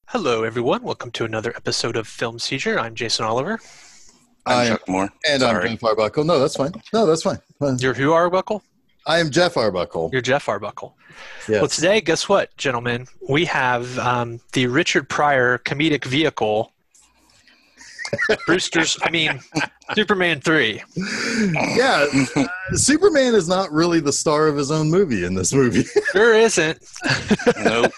Hello, everyone. Welcome to another episode of Film Seizure. I'm Jason Oliver. I'm Chuck Moore. And I'm Jeff Arbuckle. No, that's fine. You're who, Arbuckle? I am Jeff Arbuckle. You're Jeff Arbuckle. Yes. Well, today, guess what, gentlemen? We have the Richard Pryor comedic vehicle, Superman 3. Yeah, Superman is not really the star of his own movie in this movie. Sure isn't. Nope.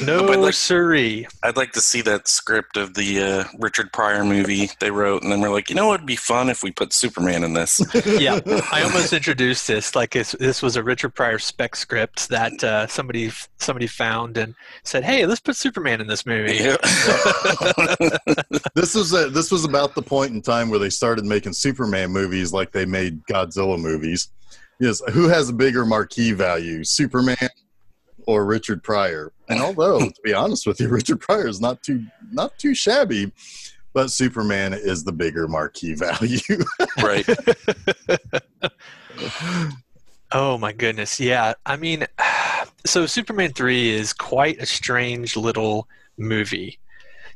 No, siree. I'd like to see that script of the Richard Pryor movie they wrote, and then we're like, you know what would be fun if we put Superman in this? Yeah, I almost introduced this like this was a Richard Pryor spec script that somebody found and said, hey, let's put Superman in this movie. Yeah. This was about the point in time where they started making Superman movies like they made Godzilla movies. Yes, who has a bigger marquee value, Superman or Richard Pryor? And although, to be honest with you, Richard Pryor is not too shabby, but Superman is the bigger marquee value. Right. Oh my goodness, yeah. I mean, so Superman 3 is quite a strange little movie,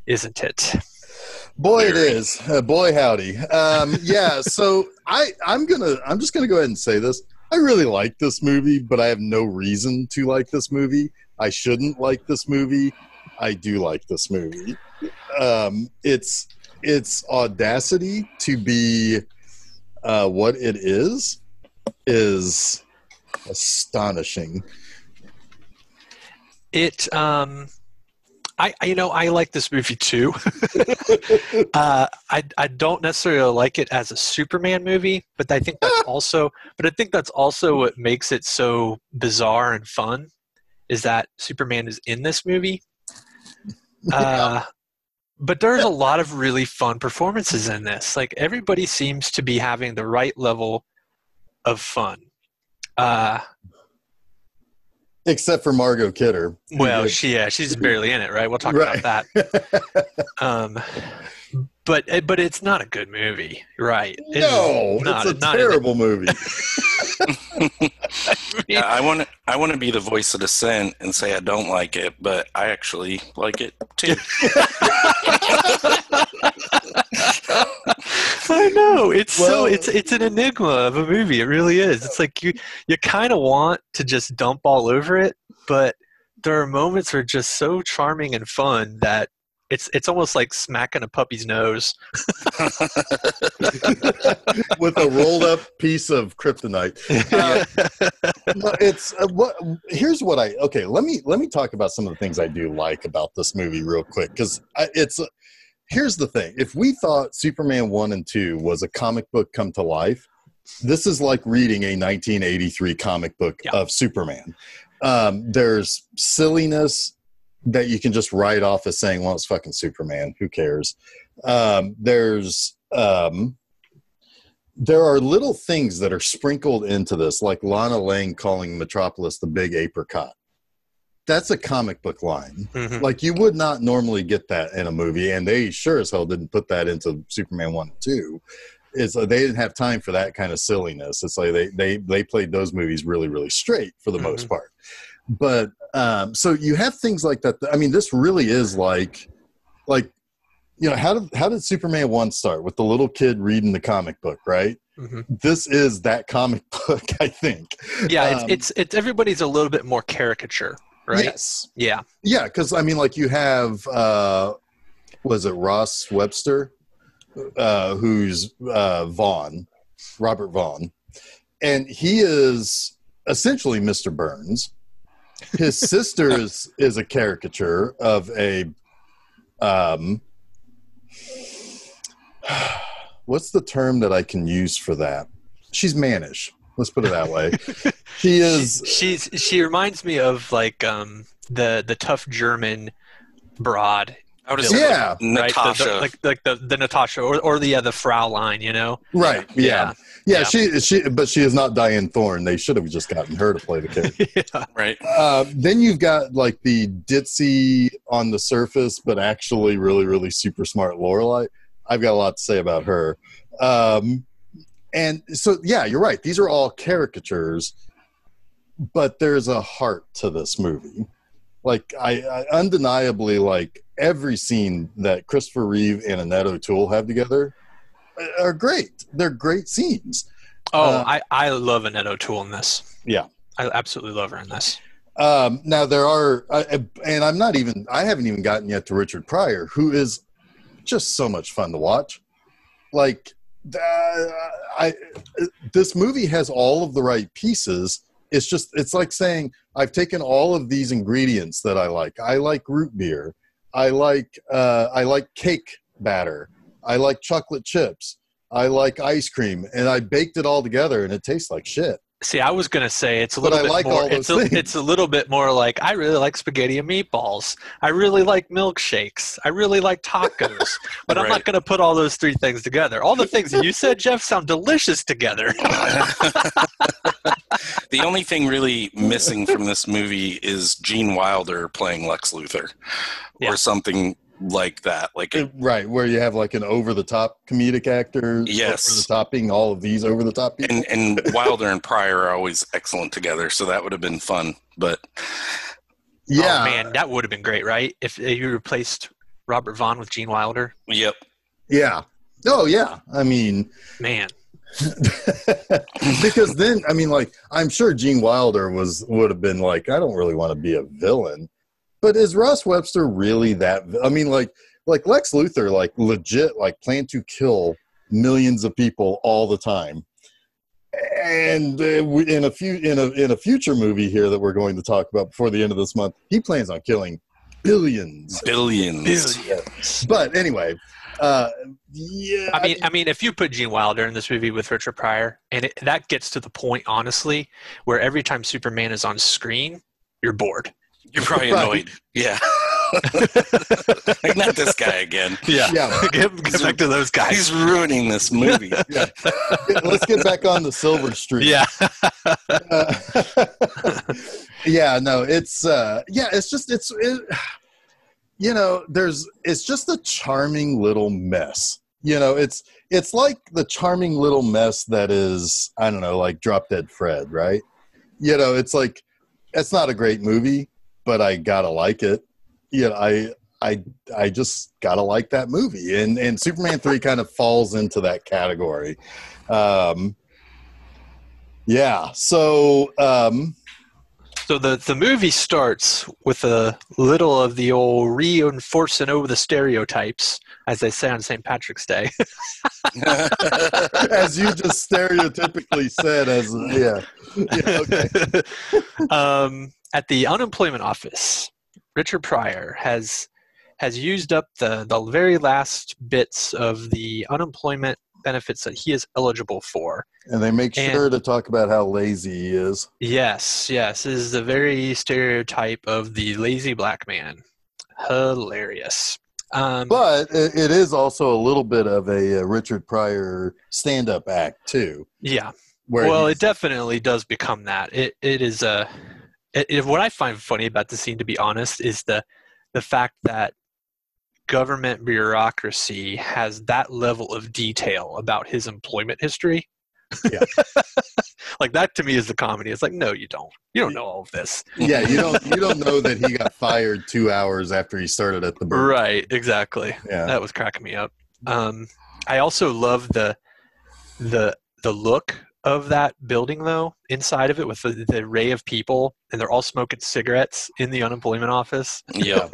isn't it? Boy, it is. Boy, howdy. Yeah. So I'm just gonna go ahead and say this. I really like this movie, but I have no reason to like this movie. I shouldn't like this movie. I do like this movie. Its audacity to be what it is astonishing. I like this movie too. I don't necessarily like it as a Superman movie, but I think that's also what makes it so bizarre and fun is that Superman is in this movie. But there's a lot of really fun performances in this. Like everybody seems to be having the right level of fun. Except for Margot Kidder. Well, she's barely in it, right? We'll talk about that. But it's not a good movie, right? It's a terrible movie. Yeah, I want to be the voice of dissent and say I don't like it, but I actually like it too. I know it's an enigma of a movie. It really is. It's like you kind of want to just dump all over it, but there are moments that are just so charming and fun that it's almost like smacking a puppy's nose with a rolled up piece of kryptonite. Let me talk about some of the things I do like about this movie real quick, because here's the thing. If we thought Superman 1 and 2 was a comic book come to life, this is like reading a 1983 comic book of Superman. There's silliness that you can just write off as saying, well, it's fucking Superman. Who cares? There are little things that are sprinkled into this, like Lana Lang calling Metropolis the big apricot. That's a comic book line. Mm-hmm. Like, you would not normally get that in a movie, and they sure as hell didn't put that into Superman 1 and 2. They didn't have time for that kind of silliness. It's like they played those movies really, really straight for the most part. But so you have things like that. I mean, this really is like how did Superman 1 start? With the little kid reading the comic book, right? Mm-hmm. This is that comic book, I think. Yeah, it's everybody's a little bit more caricature. Right? Yes. Yeah. Yeah, because I mean, like, you have was it Ross Webster, who's Robert Vaughn, and he is essentially Mr. Burns. His sister is a caricature of a what's the term that I can use for that? She's mannish. Let's put it that way. She is. She reminds me of like the tough German broad. I would say Natasha, right? The Natasha or the Frau line, you know? Right. Yeah. But she is not Diane Thorne. They should have just gotten her to play the character. Yeah. Right. Then you've got like the ditzy on the surface, but actually really, really super smart Lorelai. I've got a lot to say about her. And so, yeah, you're right. These are all caricatures, but there's a heart to this movie. Like, I undeniably, like, every scene that Christopher Reeve and Annette O'Toole have together are great. They're great scenes. Oh, I love Annette O'Toole in this. Yeah. I absolutely love her in this. Now there are, and I haven't even gotten yet to Richard Pryor, who is just so much fun to watch. Like, this movie has all of the right pieces. It's like saying, I've taken all of these ingredients that I like. I like root beer. I like cake batter. I like chocolate chips. I like ice cream, and I baked it all together, and it tastes like shit. See, I was gonna say it's a little bit more. It's a little bit more like, I really like spaghetti and meatballs. I really like milkshakes. I really like tacos. But I'm not gonna put all those three things together. All the things that you said, Jeff, sound delicious together. The only thing really missing from this movie is Gene Wilder playing Lex Luthor, or something like that, right, where you have like an over-the-top comedic actor, over-the-top being all of these over-the-top people. And Wilder and Pryor are always excellent together, so that would have been fun. But yeah, oh man, that would have been great, right? If you replaced Robert Vaughn with Gene Wilder. Yep. Yeah. Oh yeah. I mean, man. Because then, I mean, like, I'm sure Gene Wilder would have been like, I don't really want to be a villain. But is Ross Webster really that? I mean, like Lex Luthor, like, legit, like, planned to kill millions of people all the time. And in a future movie here that we're going to talk about before the end of this month, he plans on killing billions. But anyway, yeah. I mean, if you put Gene Wilder in this movie with Richard Pryor, and that gets to the point, honestly, where every time Superman is on screen, you're bored. You're probably annoyed. Yeah. Like, not this guy again. Yeah. Get back to those guys. He's ruining this movie. Yeah. Let's get back on the Silver Street. Yeah. Yeah, no, it's just it's just a charming little mess. You know, it's like the charming little mess that is, I don't know, like Drop Dead Fred, right? You know, it's like, it's not a great movie, but I gotta like it. You know, I just gotta like that movie, and Superman 3 kind of falls into that category. Yeah. So the movie starts with a little of the old reinforcing over the stereotypes, as they say on St. Patrick's Day. As you just stereotypically said, okay. At the unemployment office, Richard Pryor has used up the very last bits of the unemployment benefits that he is eligible for. And they make sure to talk about how lazy he is. Yes. This is the very stereotype of the lazy black man. Hilarious. But it is also a little bit of a Richard Pryor stand-up act, too. Yeah. It definitely does become that. It is what I find funny about the scene, to be honest, is the fact that government bureaucracy has that level of detail about his employment history. Yeah. Like, that to me is the comedy. It's like, no, you don't. You don't know all of this. Yeah, you don't know that he got fired 2 hours after he started at the burger. Right, exactly. Yeah. That was cracking me up. I also love the look of that building, though, inside of it, with the array of people, and they're all smoking cigarettes in the unemployment office. Yeah.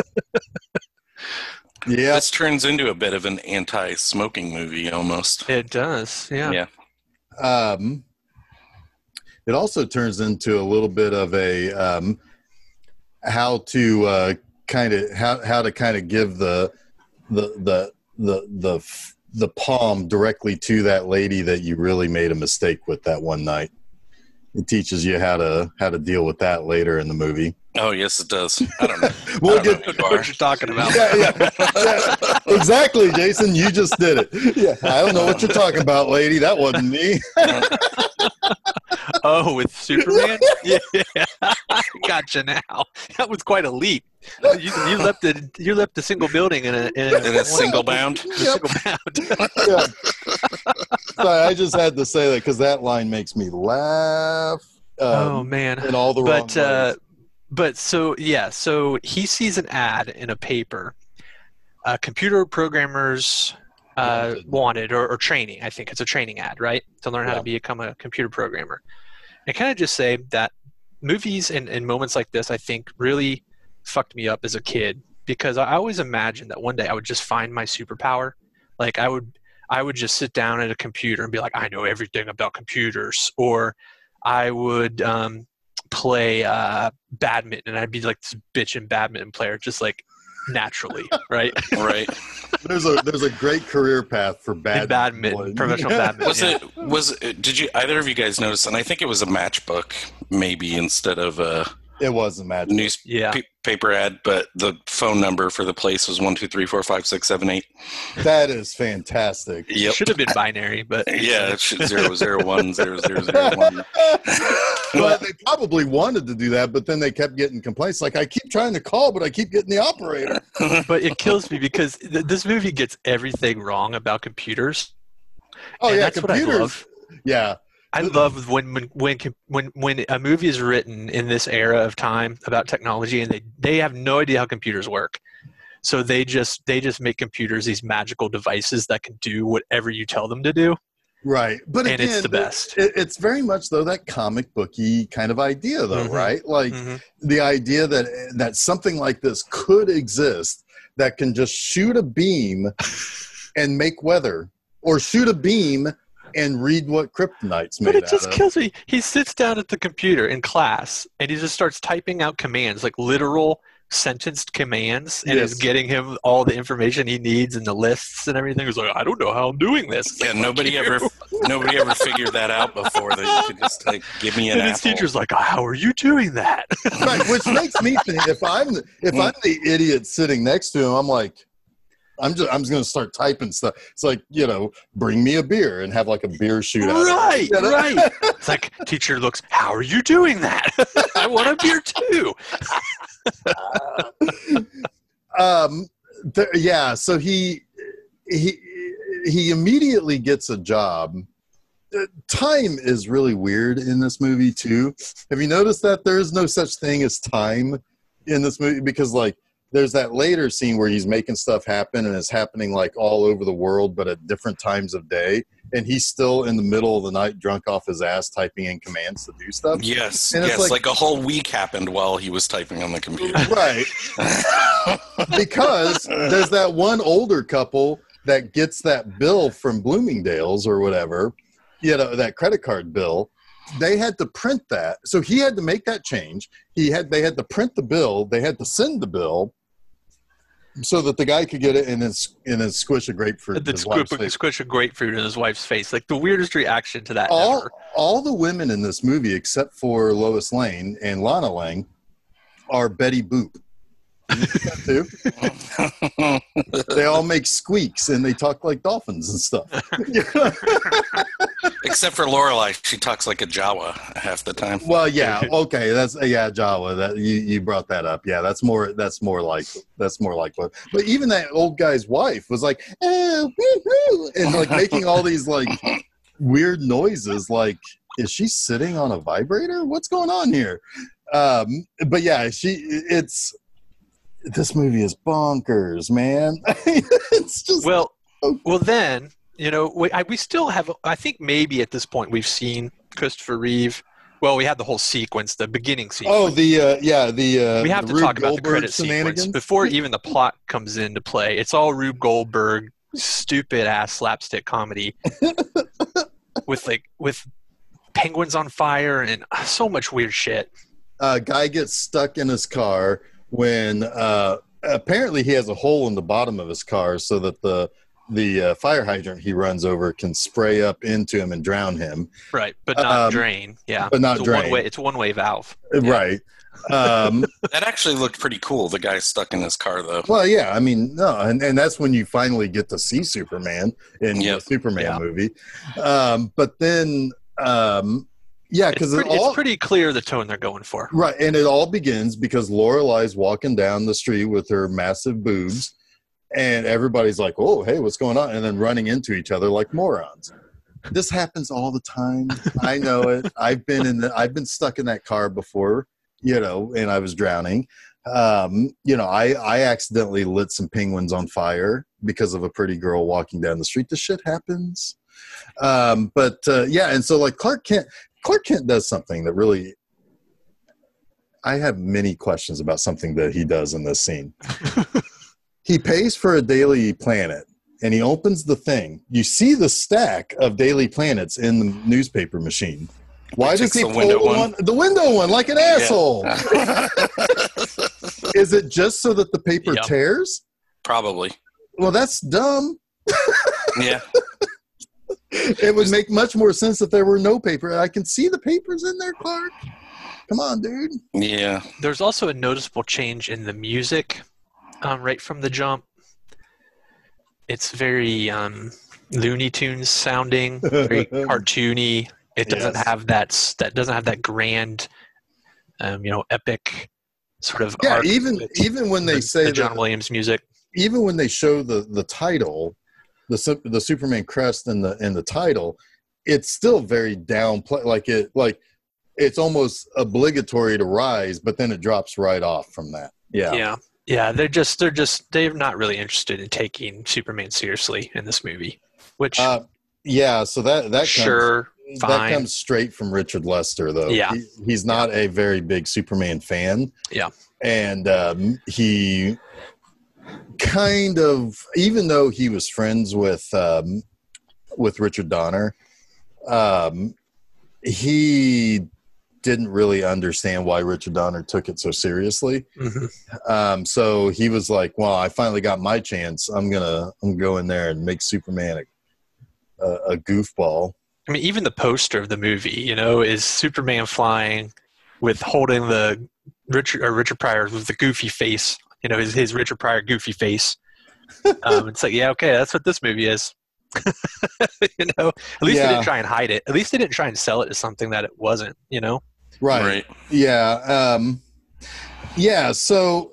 Yeah. This turns into a bit of an anti-smoking movie almost. It does, yeah. It also turns into a little bit of a how to kind of give the palm directly to that lady that you really made a mistake with that one night. It teaches you how to deal with that later in the movie. Oh, yes, it does. I don't know. What you're talking about. Yeah. Exactly, Jason. You just did it. Yeah, I don't know what you're talking about, lady. That wasn't me. Oh, with Superman? Yeah. gotcha now. That was quite a leap. You leapt a single building in a single bound. A single bound. Yeah. Sorry, I just had to say that because that line makes me laugh. Oh man! In all the wrong ways. But so he sees an ad in a paper. Computer programmers wanted or training. I think it's a training ad, right? To learn how to become a computer programmer. And can I just say that movies and moments like this, I think, really fucked me up as a kid, because I always imagined that one day I would just find my superpower. Like I would just sit down at a computer and be like, I know everything about computers, or I would play badminton, and I'd be like this bitchin' badminton player, just like naturally, right? Right. There's a great career path for badminton, professional badminton. Did you either of you guys notice? And I think it was a matchbook, maybe instead of a. It wasn't matchbook. Newspaper ad, but the phone number for the place was 1 2 3 4 5 6 7 8. That is fantastic. Yep. Should have been binary, but yeah, 0 0 1 0 0 0 1. But they probably wanted to do that, but then they kept getting complaints. Like, I keep trying to call, but I keep getting the operator. But it kills me because this movie gets everything wrong about computers. Oh, and yeah, that's computers. What I love. Yeah. I love when a movie is written in this era of time about technology, and they have no idea how computers work. So they just make computers these magical devices that can do whatever you tell them to do. Right. But and again, it's the best. It's very much, though, that comic booky kind of idea, though, right? Like the idea that something like this could exist that can just shoot a beam and make weather, or shoot a beam and read what kryptonite's made out of. But it just kills me. He sits down at the computer in class, and he just starts typing out commands, like literal sentenced commands, and is getting him all the information he needs and the lists and everything. He's like, I don't know how I'm doing this. Yeah, like, nobody ever figured that out before. That you could just like give me an apple. And his teacher's like, how are you doing that? Right, which makes me think if I'm the idiot sitting next to him, I'm like, I'm just going to start typing stuff. It's like, bring me a beer and have like a beer shootout. Right, right. It's like, teacher looks, how are you doing that? I want a beer too. So he immediately gets a job. Time is really weird in this movie too. Have you noticed that there is no such thing as time in this movie? Because like, there's that later scene where he's making stuff happen, and it's happening like all over the world, but at different times of day. And he's still in the middle of the night, drunk off his ass, typing in commands to do stuff. Yes, and it's like a whole week happened while he was typing on the computer. Right. Because there's that one older couple that gets that bill from Bloomingdale's or whatever, that credit card bill. They had to print that. So he had to make that change. They had to print the bill. They had to send the bill so that the guy could get it and then squish a grapefruit. Squish a grapefruit in his wife's face. Like the weirdest reaction to that ever. All the women in this movie, except for Lois Lane and Lana Lang, are Betty Boop. Too. They all make squeaks and they talk like dolphins and stuff. Except for Lorelai, she talks like a Jawa half the time. Well, yeah, okay, that's Jawa. That you brought that up. Yeah, that's more like what. But even that old guy's wife was like, oh, woo-hoo, and like making all these like weird noises. Like, is she sitting on a vibrator? What's going on here? But yeah, this movie is bonkers, man. It's just well. Then we still have. I think maybe at this point we've seen Christopher Reeve. Well, we had the whole sequence, the beginning sequence. Oh, we have to talk about the credit sequence before even the plot comes into play. It's all Rube Goldberg, stupid ass slapstick comedy with penguins on fire and so much weird shit. Guy gets stuck in his car when apparently he has a hole in the bottom of his car so that the fire hydrant he runs over can spray up into him and drown him. Right, but not drain. Yeah, but not drain. It's a one-way valve. Yeah. Right. That actually looked pretty cool. The guy stuck in his car, though. Well, yeah. I mean, no, and that's when you finally get to see Superman in the Superman movie. But then, Yeah, because it's pretty clear the tone they're going for. Right, and it all begins because Lorelai's walking down the street with her massive boobs, and everybody's like, "Oh, hey, what's going on?" And then running into each other like morons. This happens all the time. I know it. I've been stuck in that car before, and I was drowning. I accidentally lit some penguins on fire because of a pretty girl walking down the street. This shit happens. And so like Clark Kent does something that really, I have many questions about something that he does in this scene. He pays for a Daily Planet and he opens the thing. You see the stack of Daily Planets in the newspaper machine. Why does he pull the window one like an asshole? Is it just so that the paper tears? Probably. Well, that's dumb. Yeah. It would make much more sense if there were no paper. I can see the papers in there, Clark. Come on, dude. Yeah. There's also a noticeable change in the music right from the jump. It's very Looney Tunes sounding, very cartoony. It doesn't have that grand, epic sort of arc. Even when they say the John Williams music, even when they show the title, the Superman crest in the title, it's still very downplay. Like it's almost obligatory to rise, but then it drops right off from that. Yeah. They're not really interested in taking Superman seriously in this movie. Which so that comes straight from Richard Lester, though. Yeah, he's not a very big Superman fan. Yeah, and he kind of, even though he was friends with Richard Donner, he didn't really understand why Richard Donner took it so seriously. Mm-hmm. So he was like, "Well, I finally got my chance. I'm gonna go in there and make Superman a goofball." I mean, even the poster of the movie, is Superman flying holding the Richard Pryor with the goofy face. His Richard Pryor goofy face. It's like, yeah, okay, that's what this movie is. At least they didn't try and hide it. At least they didn't try and sell it as something that it wasn't. Right. Yeah. So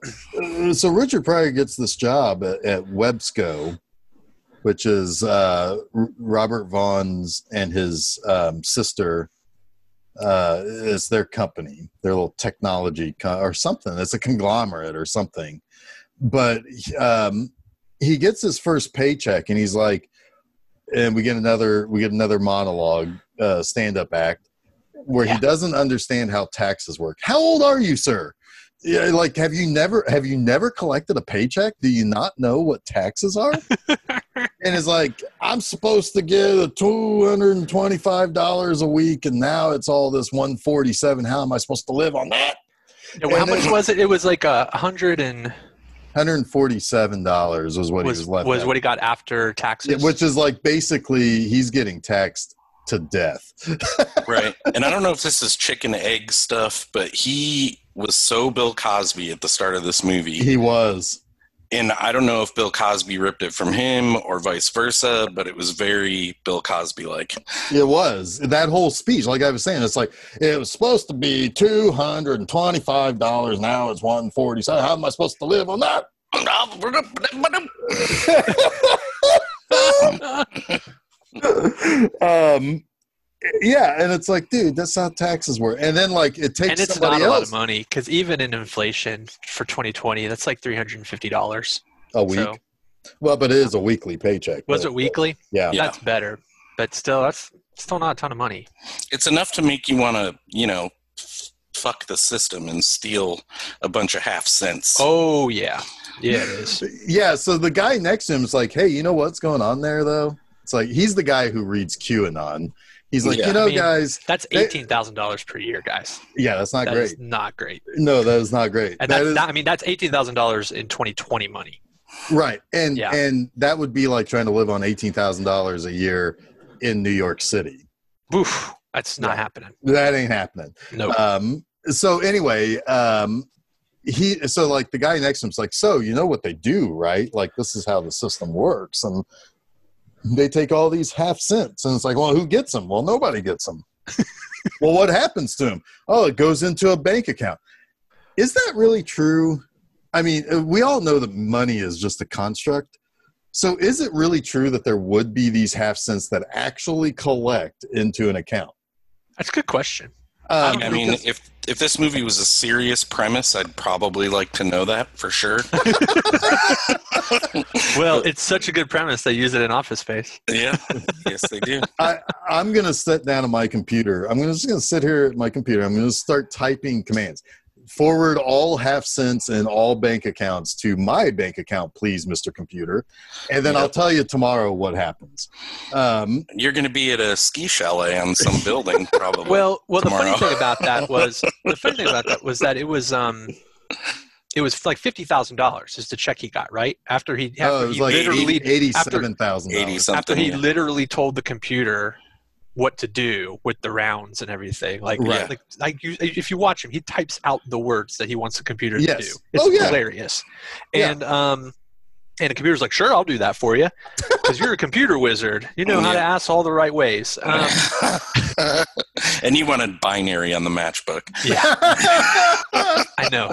Richard Pryor gets this job at Websco, which is Robert Vaughn's and his sister. It's their company, their little technology or something. It's a conglomerate or something. But he gets his first paycheck, and he's like, and we get another monologue, stand-up act, where he doesn't understand how taxes work. How old are you, sir? Yeah, like, have you never collected a paycheck? Do you not know what taxes are? And it's like, I'm supposed to get a $225 a week, and now it's all this $147. How am I supposed to live on that? How much was it? It was like $147 was what he was left. Was what he got after taxes, which is like basically he's getting taxed to death. Right. And I don't know if this is chicken egg stuff, but he was so Bill Cosby at the start of this movie. He was. And I don't know if Bill Cosby ripped it from him or vice versa, but it was very Bill Cosby-like. It was. That whole speech, like I was saying, it's like, it was supposed to be $225. Now it's $147. How am I supposed to live on that? And it's like, dude, that's how taxes work. And then like it takes, and it's somebody not a else. lot of money, because even in inflation for 2020, that's like $350 a week. So, well, but it is a weekly paycheck. Was it weekly? Yeah, that's better, but still, that's still not a ton of money. It's enough to make you want to, fuck the system and steal a bunch of half cents. Oh yeah, it is. Yeah. So the guy next to him is like, hey, you know what's going on there though? It's like, he's the guy who reads QAnon. He's like, guys, that's $18,000 per year, guys. Yeah, that's not great. That is not great. No, that is not great. And that's $18,000 in 2020 money. Right. And that would be like trying to live on $18,000 a year in New York City. Oof, that's not happening. That ain't happening. No. So anyway, the guy next to him's like, so you know what they do, right? Like, this is how the system works. And they take all these half cents, and it's like, well, who gets them? Well, nobody gets them. Well, what happens to him? Oh, it goes into a bank account. Is that really true? I mean, we all know that money is just a construct. So is it really true that there would be these half cents that actually collect into an account? That's a good question. I mean, if this movie was a serious premise, I'd probably like to know that for sure. Well, it's such a good premise. They use it in Office Space. Yeah. Yes, they do. I'm going to sit down at my computer. I'm just going to sit here at my computer. I'm going to start typing commands. Forward all half cents in all bank accounts to my bank account, please, Mr. Computer. And then I'll tell you tomorrow what happens. You're going to be at a ski chalet on some building, probably. Well, tomorrow. the funny thing about that was that it was like $50,000 is the check he got, right? After he like literally $87,000. After he literally told the computer what to do with the rounds and everything. If you watch him, he types out the words that he wants the computer to do. It's hilarious. And and the computer's like, sure, I'll do that for you because you're a computer wizard. You know how to ask all the right ways. And you wanted binary on the matchbook. Yeah. I know.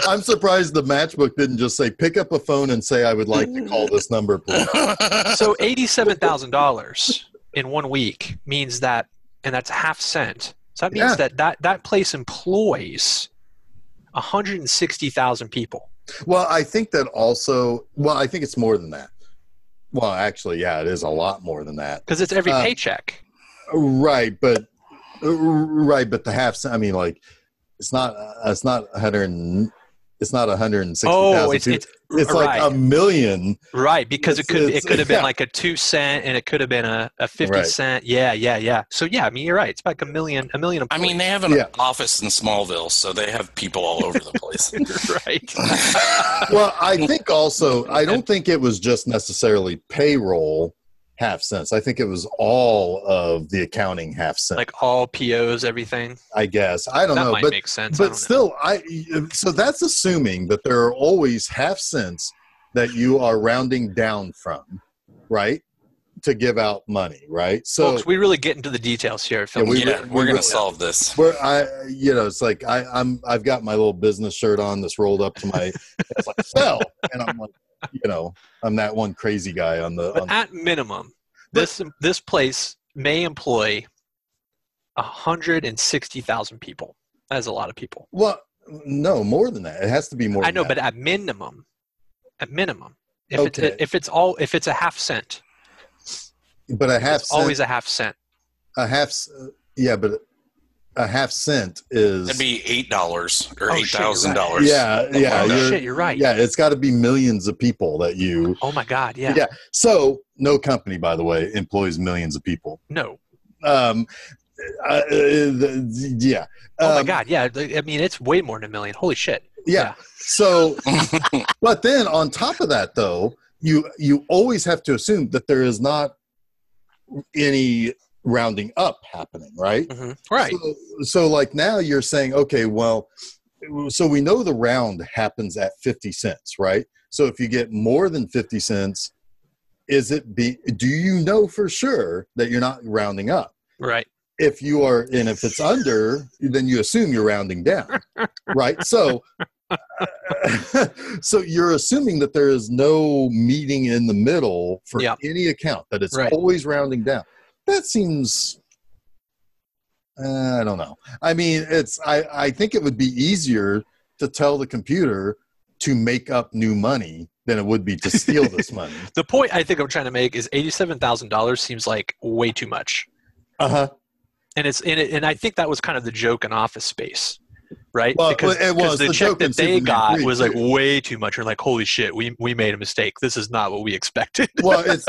I'm surprised the matchbook didn't just say, pick up a phone and say, I would like to call this number, please. So $87,000 in 1 week means that, and that's a half cent. So that means that place employs 160,000 people. Well, I think that also, I think it's more than that. Well, actually, it is a lot more than that. Because it's every paycheck. Right, but the half cent, I mean, like, it's not 160,000 Oh, it's like a million. Right, because it could have been like a 2 cent and it could have been a 50 cent. Yeah. So I mean, you're right. It's like a million employees. I mean, they have an office in Smallville, so they have people all over the place. Right. Well, I think also, I don't think it was just necessarily payroll half cents. I think it was all of the accounting half cents. Like all POs, everything. I guess. I don't know. That might make sense. But still, so that's assuming that there are always half cents that you are rounding down from, right? To give out money, right? So folks, we really get into the details here. We're going to solve this. It's like I've got my little business shirt on that's rolled up to my it's like sell, and I'm like, I'm that one crazy guy at minimum, this place may employ 160,000 people. That is a lot of people. Well, no, more than that. It has to be more. I know, than that. But at minimum, if it's a half cent. But it's always a half cent. But a half cent is that'd be $8 or $8,000. Yeah. You're right. Yeah, it's got to be millions of people that you. Oh my God! Yeah. Yeah. So no company, by the way, employs millions of people. No. Yeah. Oh my God! Yeah. I mean, it's way more than a million. Holy shit. Yeah. So, but then on top of that, though, you always have to assume that there is not any rounding up happening, right? Mm-hmm. Right. So like now you're saying, okay, well, so we know the round happens at 50 cents, right? So if you get more than 50 cents, do you know for sure that you're not rounding up? Right. If you are, and if it's under, then you assume you're rounding down, right? So, so you're assuming that there is no meeting in the middle for any account, that it's always rounding down. That seems, I don't know. I mean, I think it would be easier to tell the computer to make up new money than it would be to steal this money. The point I think I'm trying to make is $87,000 seems like way too much. Uh-huh. And I think that was kind of the joke in Office Space, right? Well, because the check that they got was like way too much. You're like, holy shit, we made a mistake. This is not what we expected. It's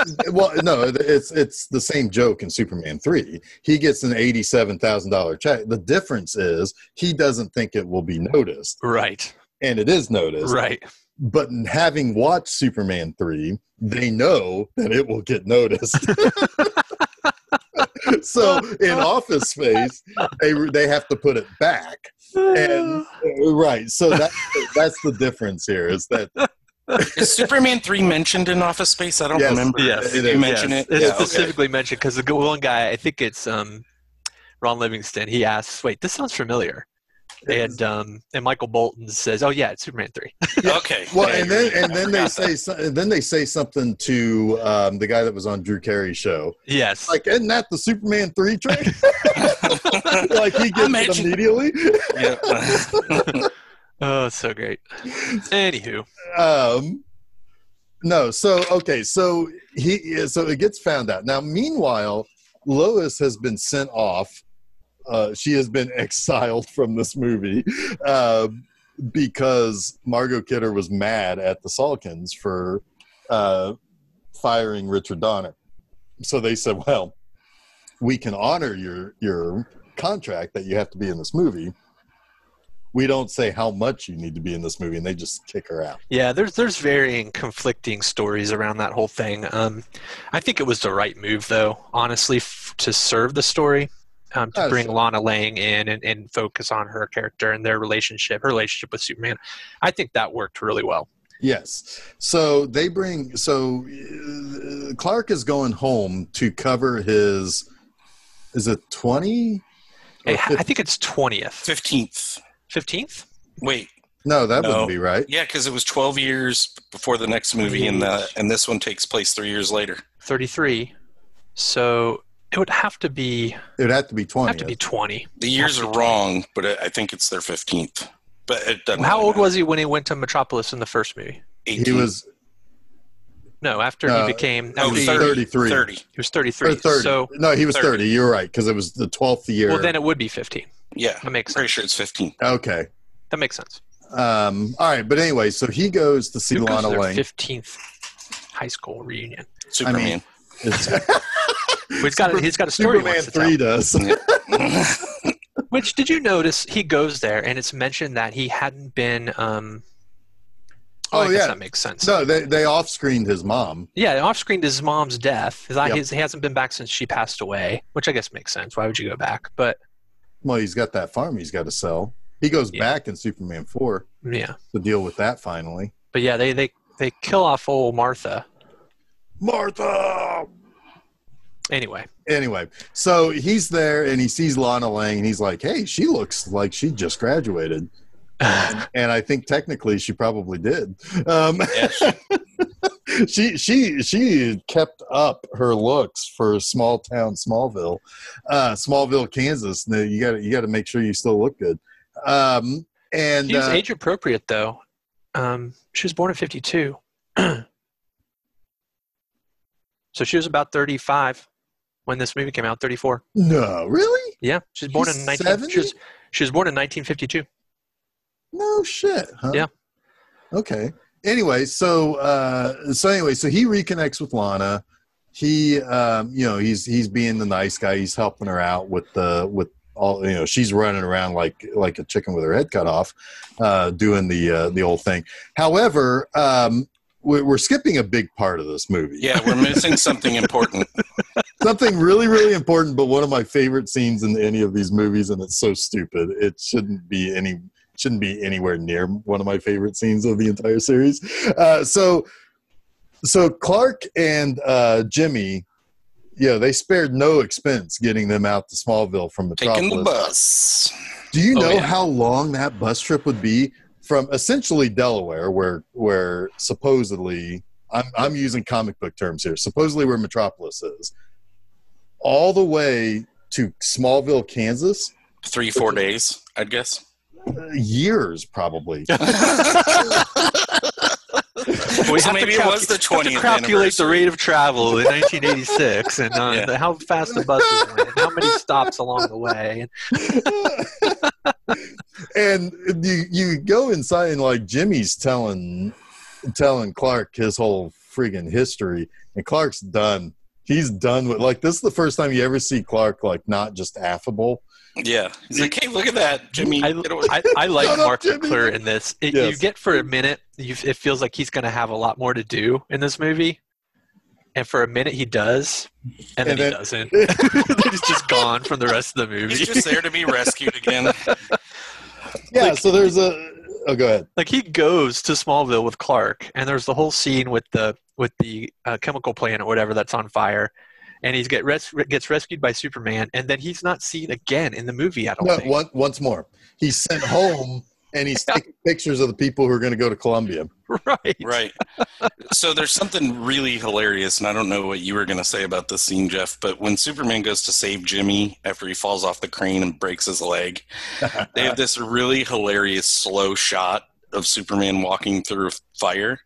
the same joke in Superman 3. He gets an $87,000 check. The difference is he doesn't think it will be noticed. Right. And it is noticed. Right. But having watched Superman 3, they know that it will get noticed. So in Office Space, they have to put it back, and so that's the difference here. Is that is Superman 3 mentioned in Office Space? I don't remember. Yes, you mention it. It's specifically mentioned because the one guy, I think it's Ron Livingston, he asks, "Wait, this sounds familiar." And Michael Bolton says, "Oh yeah, it's Superman 3." Yeah. Okay. Well, and then they say something to the guy that was on Drew Carey's show. Yes. Like, isn't that the Superman 3 trick? Like he gets it immediately. Yeah. Oh, so great. Anywho. No, so it gets found out. Now, meanwhile, Lois has been sent off. She has been exiled from this movie because Margot Kidder was mad at the Salkins for firing Richard Donner. So they said, well, we can honor your contract that you have to be in this movie. We don't say how much you need to be in this movie, and they just kick her out. Yeah, there's varying conflicting stories around that whole thing. I think it was the right move, though, honestly, to serve the story. To bring Lana Lang in and focus on her character and her relationship with Superman. I think that worked really well. Yes. So Clark is going home to cover his, is it 20? I think it's 20th. 15th? Wait. No, that wouldn't be right. Yeah, because it was 12 years before the next movie, and this one takes place 3 years later. 33. So it would have to be. It would have to be 20. Have to be 20. The years are wrong, but I think it's their 15th. But it doesn't. How old was he when he went to Metropolis in the first movie? 18. He was. No, after he became. 33. 30. He was 33. 30. So no, he was 30. You're right, because it was the 12th year. Well, then it would be 15. Yeah, that makes sense. Pretty sure it's 15. Okay, that makes sense. All right, but anyway, so he goes to see Lana Lang. 15th high school reunion. Superman. He's got a story. Superman 3 does. Which, did you notice he goes there and it's mentioned that he hadn't been. I guess that makes sense. No, they off-screened his mom. Yeah, they off-screened his mom's death. He hasn't been back since she passed away, which I guess makes sense. Why would you go back? But well, he's got that farm he's got to sell. He goes back in Superman 4. Yeah, to deal with that finally. But yeah, they kill off old Martha. Anyway, so he's there and he sees Lana Lang and he's like, "Hey, she looks like she just graduated." And I think technically she probably did. She kept up her looks for small town Smallville, Kansas. Now you got to make sure you still look good. And she was age appropriate though. She was born in 52, so she was about 35 when this movie came out. 34. No, really? Yeah, she was born in 1952. No shit. Huh? Yeah. Okay. Anyway, so he reconnects with Lana. He, he's being the nice guy. He's helping her out with all. She's running around like a chicken with her head cut off, doing the old thing. However, we're skipping a big part of this movie. Yeah, we're missing something important. Something really, really important, but one of my favorite scenes in any of these movies, and it's so stupid. It shouldn't be anywhere near one of my favorite scenes of the entire series. So Clark and Jimmy, they spared no expense getting them out to Smallville from Metropolis. Taking the bus. Do you know how long that bus trip would be from essentially Delaware, where supposedly, I'm using comic book terms here, supposedly where Metropolis is, all the way to Smallville, Kansas? 3-4 days, I'd guess. Years, probably. Maybe it was the 20th calculate the rate of travel in 1986 and how fast the buses went, and how many stops along the way. And you go inside and like Jimmy's telling Clark his whole friggin' history, and Clark's done. He's done with this is the first time you ever see Clark not just affable. Yeah, he's like, "Hey, look at that, Jimmy." I like Mark McClure in this. You get for a minute, it feels like he's going to have a lot more to do in this movie, and for a minute he does, and then he doesn't. He's just gone from the rest of the movie. He's just there to be rescued again. Yeah. So there's go ahead. He goes to Smallville with Clark, and there's the whole scene with the chemical plant or whatever that's on fire. and he gets rescued by Superman, and then he's not seen again in the movie. I don't think. Once more, he's sent home, and he's taking pictures of the people who are going to go to Columbia. Right. So there's something really hilarious, and I don't know what you were going to say about this scene, Jeff, but when Superman goes to save Jimmy after he falls off the crane and breaks his leg, they have this really hilarious slow shot of Superman walking through fire.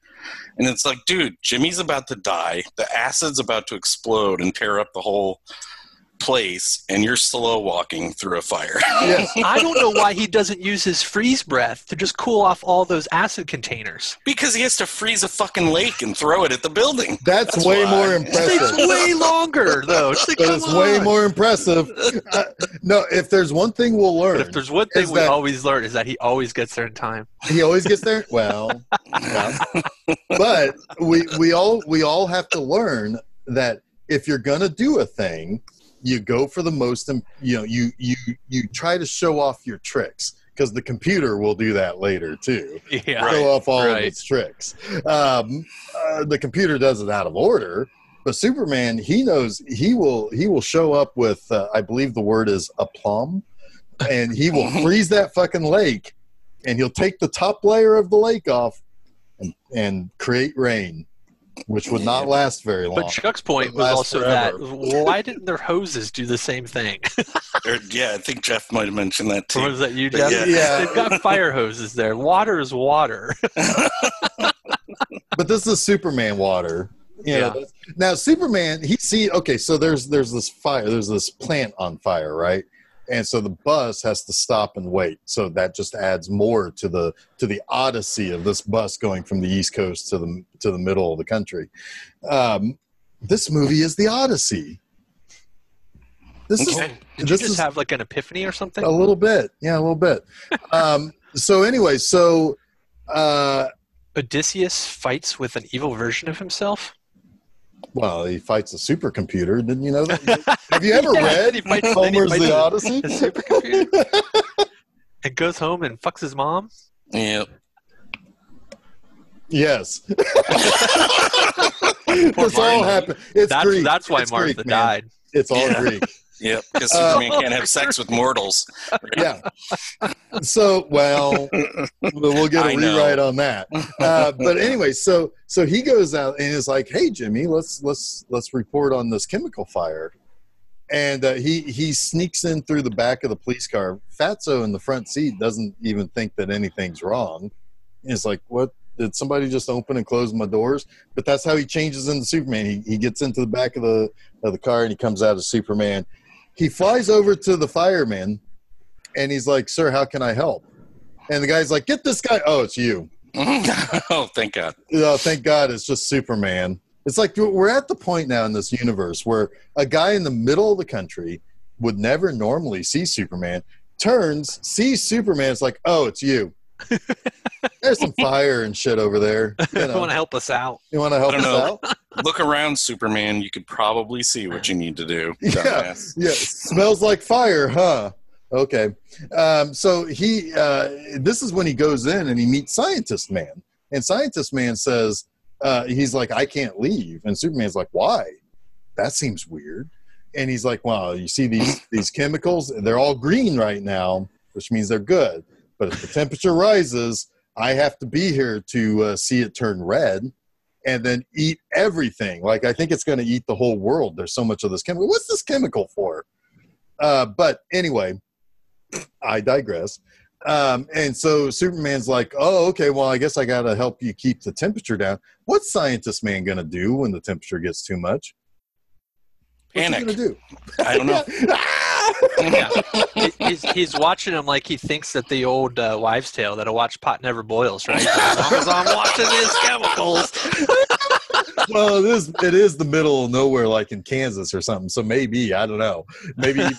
And it's like, dude, Jimmy's about to die. The acid's about to explode and tear up the whole place, and you're slow walking through a fire. Yes. I don't know why he doesn't use his freeze breath to just cool off all those acid containers. Because he has to freeze a fucking lake and throw it at the building. That's way more It impressive. takes way longer, though. But it's way more impressive. No, if there's one thing we'll learn. But if there's one thing we always learn is that he always gets there in time. He always gets there? Well, yeah. But we all have to learn that if you're going to do a thing, you go for the most, you try to show off your tricks, because the computer will do that later too. Yeah, show off all of its tricks. The computer does it out of order, but Superman, he knows he will show up with, I believe the word is aplomb, and he will freeze that fucking lake, and he'll take the top layer of the lake off and create rain, which would not last very long. But Chuck's point was also that why didn't their hoses do the same thing? Yeah, I think Jeff might have mentioned that too. Or was that you, Jeff? Yeah. They've got fire hoses there. Water is water. But this is Superman water. Now Superman, so there's this fire, there's this plant on fire, right? And so the bus has to stop and wait. So that just adds more to the odyssey of this bus going from the East Coast to the middle of the country. This movie is the Odyssey. Did you just have like an epiphany or something? A little bit. Yeah, a little bit. Odysseus fights with an evil version of himself? Well, he fights a supercomputer. Didn't you know that? Have you ever read Homer's The Odyssey? A supercomputer. And goes home and fucks his mom? Yep. Yes. This all happened. It's Greek. That's why it's Martha Greek, died. It's all Greek. Yep, because Superman can't have sex with mortals. Yeah. So, well, we'll get a rewrite on that. But anyway, so he goes out and is like, "Hey, Jimmy, let's report on this chemical fire." And he sneaks in through the back of the police car. Fatso in the front seat doesn't even think that anything's wrong. He's like, "What? Did somebody just open and close my doors?" But that's how he changes into Superman. He gets into the back of the car and he comes out as Superman. He flies over to the fireman, and he's like, "Sir, how can I help?" And the guy's like, "Get this guy." Oh, it's you. Oh, thank God. Thank God it's just Superman. It's like we're at the point now in this universe where a guy in the middle of the country would never normally see Superman, sees Superman, it's like, "Oh, it's you. There's some fire and shit over there. You want to help us out? You want to help us out?" Look around, Superman. You could probably see what you need to do. Yeah. Smells like fire, huh? Okay. So this is when he goes in and he meets Scientist Man. And Scientist Man says, he's like, "I can't leave." And Superman's like, "Why? That seems weird." And he's like, "Well, you see these chemicals? They're all green right now, which means they're good. But if the temperature rises, I have to be here to see it turn red and then eat everything. Like, I think it's going to eat the whole world. There's so much of this chemical. What's this chemical for?" But anyway, I digress. And so Superman's like, "Oh, okay, well, I guess I got to help you keep the temperature down." What's Scientist Man going to do when the temperature gets too much? What's Panic. he gonna do? I don't know. Yeah. He's watching him like he thinks that the old wives' tale that a watch pot never boils, right? As long as I'm watching these chemicals. Well, it is the middle of nowhere, like in Kansas or something. So maybe, I don't know. Maybe he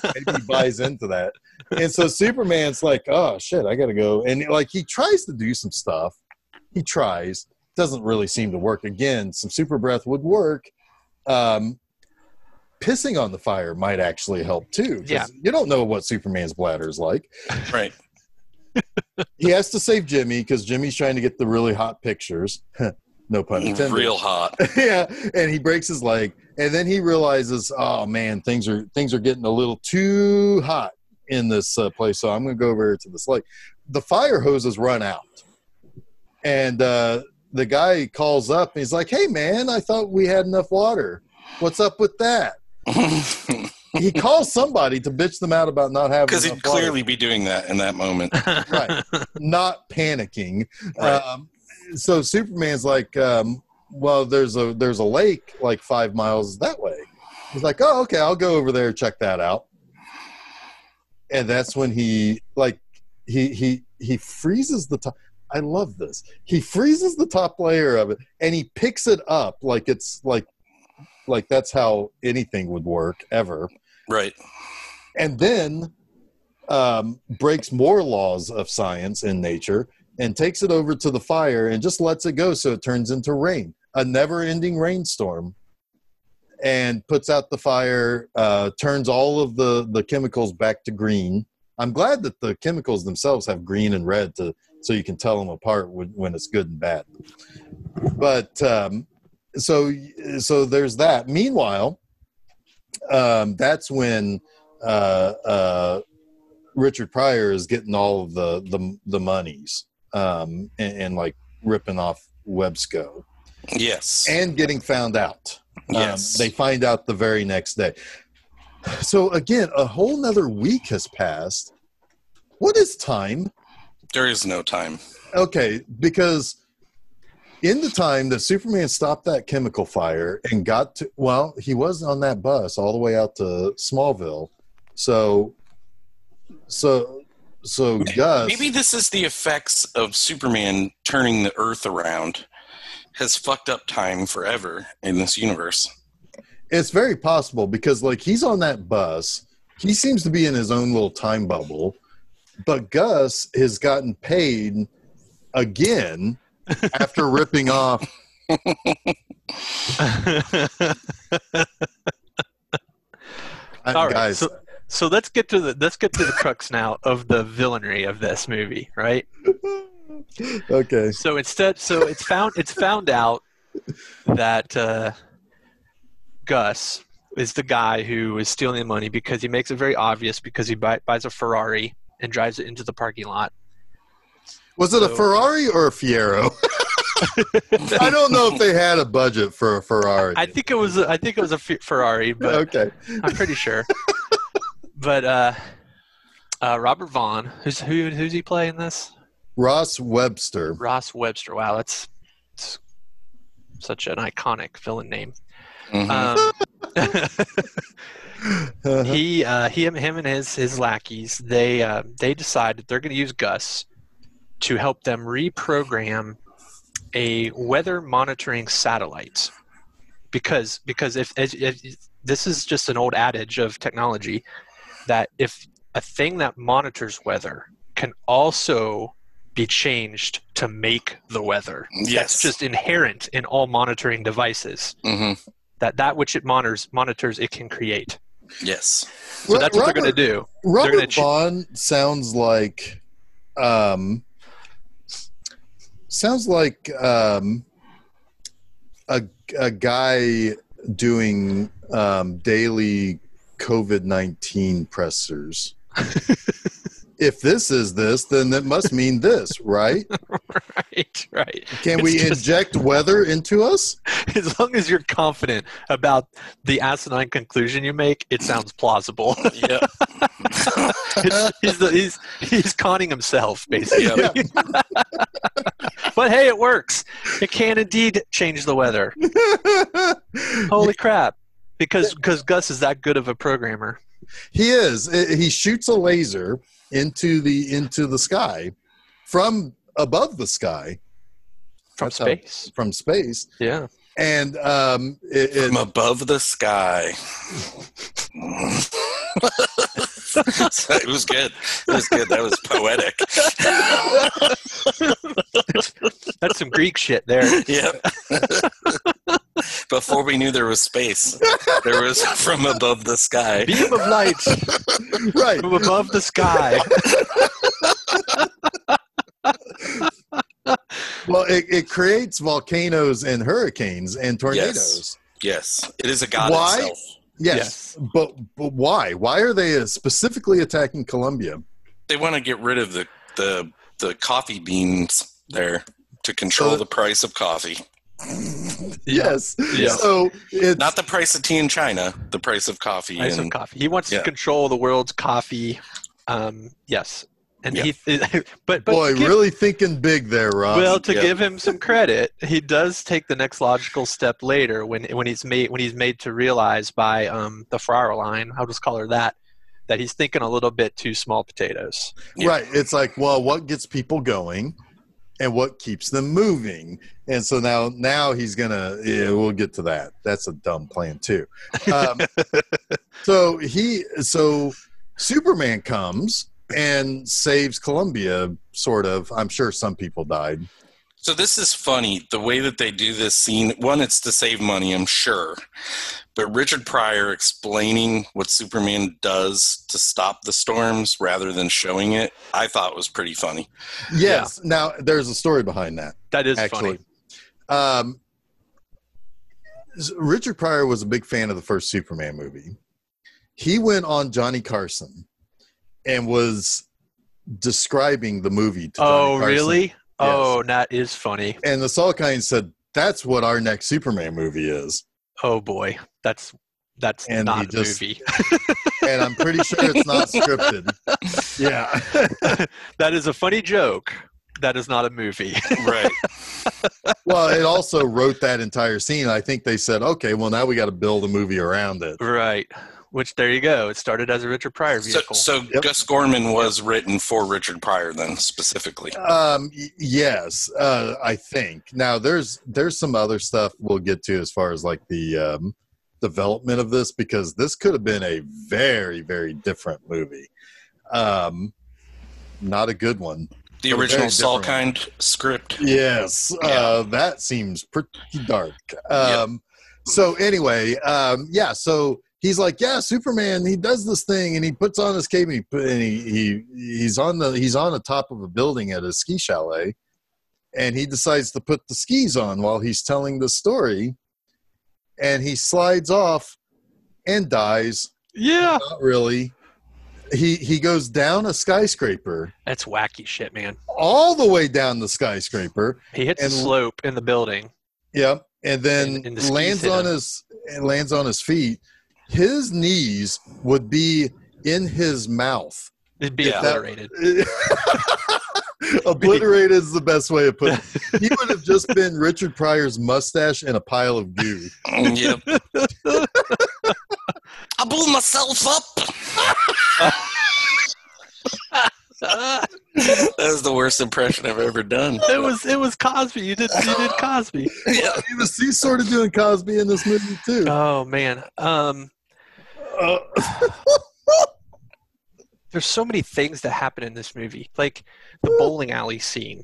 buys into that. And so Superman's like, "Oh shit, I gotta go." And like he tries to do some stuff. He tries. Doesn't really seem to work. Again, some super breath would work. Pissing on the fire might actually help too. Yeah. You don't know what Superman's bladder is like. Right. He has to save Jimmy because Jimmy's trying to get the really hot pictures. No pun intended. Real hot. Yeah. And he breaks his leg. And then he realizes, oh man, things are getting a little too hot in this place, so I'm going to go over to this lake. The fire hoses run out, and the guy calls up and he's like, "Hey man, I thought we had enough water. What's up with that?" He calls somebody to bitch them out about not having enough water. Because he'd clearly be doing that in that moment. Right. Not panicking. Right. So Superman's like, well, there's a lake like 5 miles that way. He's like, oh, okay, I'll go over there and check that out. And that's when he freezes the top. I love this. He freezes the top layer of it, and he picks it up like it's like that's how anything would work ever. Right. And then breaks more laws of science and nature and takes it over to the fire and just lets it go so it turns into rain, a never-ending rainstorm, and puts out the fire, turns all of the chemicals back to green. I'm glad that the chemicals themselves have green and red so you can tell them apart when it's good and bad. But so there's that. Meanwhile, that's when Richard Pryor is getting all of the monies and like ripping off Websco. Yes. And getting found out. Yes. They find out the very next day. So again, a whole nother week has passed. What is time? There is no time. Okay, because in the time that Superman stopped that chemical fire and got to, well, he was on that bus all the way out to Smallville. So Gus. Maybe this is the effects of Superman turning the Earth around has fucked up time forever in this universe. It's very possible because, like, he's on that bus. He seems to be in his own little time bubble. But Gus has gotten paid again after ripping off. All right, guys. So let's get to the crux now of the villainy of this movie, right? Okay. So it's found out that Gus is the guy who is stealing the money because he makes it very obvious because he buys a Ferrari and drives it into the parking lot. Was it a Ferrari or a Fiero? I don't know if they had a budget for a Ferrari. I think it was a Ferrari, but okay. I'm pretty sure. But Robert Vaughn, who's he playing this? Ross Webster. Ross Webster. Wow, that's such an iconic villain name. Mm-hmm. Him and his lackeys, they decide that they're going to use Gus to help them reprogram a weather monitoring satellite, because if this is just an old adage of technology, that if a thing that monitors weather can also be changed to make the weather. Yes. That's just inherent in all monitoring devices. Mm-hmm. That which it monitors, it can create. Yes. So that's what they're going to do. Robert Vaughn sounds like a guy doing daily COVID-19 pressers. If this is this, then it must mean this, right? Right. Can we inject weather into us? As long as you're confident about the asinine conclusion you make, it sounds plausible. Yeah. He's conning himself, basically. Yeah. But hey, it works. It can indeed change the weather. Holy crap. Because Gus is that good of a programmer. He is. He shoots a laser into the sky from above the sky. From space. From space. Yeah. And from above the sky. It was good. That was poetic. That's some Greek shit there. Yeah. Before we knew there was space, there was from above the sky. Beam of light. Right. From above the sky. Well, it creates volcanoes and hurricanes and tornadoes. Yes. Yes, it is a god Why? itself. Yes. But why? Why are they specifically attacking Colombia? They want to get rid of the coffee beans there to control the price of coffee. Yes. Yeah. So it's Not the price of tea in China, the price of coffee. Price of coffee. He wants to control the world's coffee. Yes. And but boy, really thinking big there, Rob. Well, to give him some credit, he does take the next logical step later when he's made to realize by the Fryer line, I'll just call her that he's thinking a little bit too small potatoes. Yeah. Right. It's like, well, what gets people going and what keeps them moving? And so now he's gonna. Yeah, we'll get to that. That's a dumb plan too. So Superman comes and saves Colombia, sort of. I'm sure some people died. So this is funny, the way that they do this scene. One, it's to save money, I'm sure. But Richard Pryor explaining what Superman does to stop the storms rather than showing it, I thought was pretty funny. Yes. Yeah. Now, there's a story behind that. That is funny. Richard Pryor was a big fan of the first Superman movie. He went on Johnny Carson and was describing the movie to Johnny Carson. Really? Yes. Oh, that is funny. And the Salkind said, "That's what our next Superman movie is." Oh boy, that's and not a movie. And I'm pretty sure it's not scripted. Yeah. That is a funny joke. That is not a movie. Right. Well, it also wrote that entire scene. I think they said, okay, well, now we got to build a movie around it. Right. Which, there you go. It started as a Richard Pryor vehicle. So Gus Gorman was written for Richard Pryor then, specifically. Yes, I think. Now, there's some other stuff we'll get to as far as like the development of this, because this could have been a very, very different movie. Not a good one. The original Salkind script. Yes, that seems pretty dark. So anyway, so he's like, yeah, Superman, he does this thing and he puts on his cape and he's on the top of a building at a ski chalet, and he decides to put the skis on while he's telling the story, and he slides off and dies. Yeah. Not really. He goes down a skyscraper. That's wacky shit, man. All the way down the skyscraper. He hits a slope in the building. Yep. And then lands on his feet. His knees would be in his mouth. It'd be obliterated. Obliterated is the best way of putting it. He would have just been Richard Pryor's mustache and a pile of goo. Yep. I blew myself up. That was the worst impression I've ever done. It was Cosby. You did Cosby. Yeah, he's sort of doing Cosby in this movie too. Oh man. There's so many things that happen in this movie, like the bowling alley scene.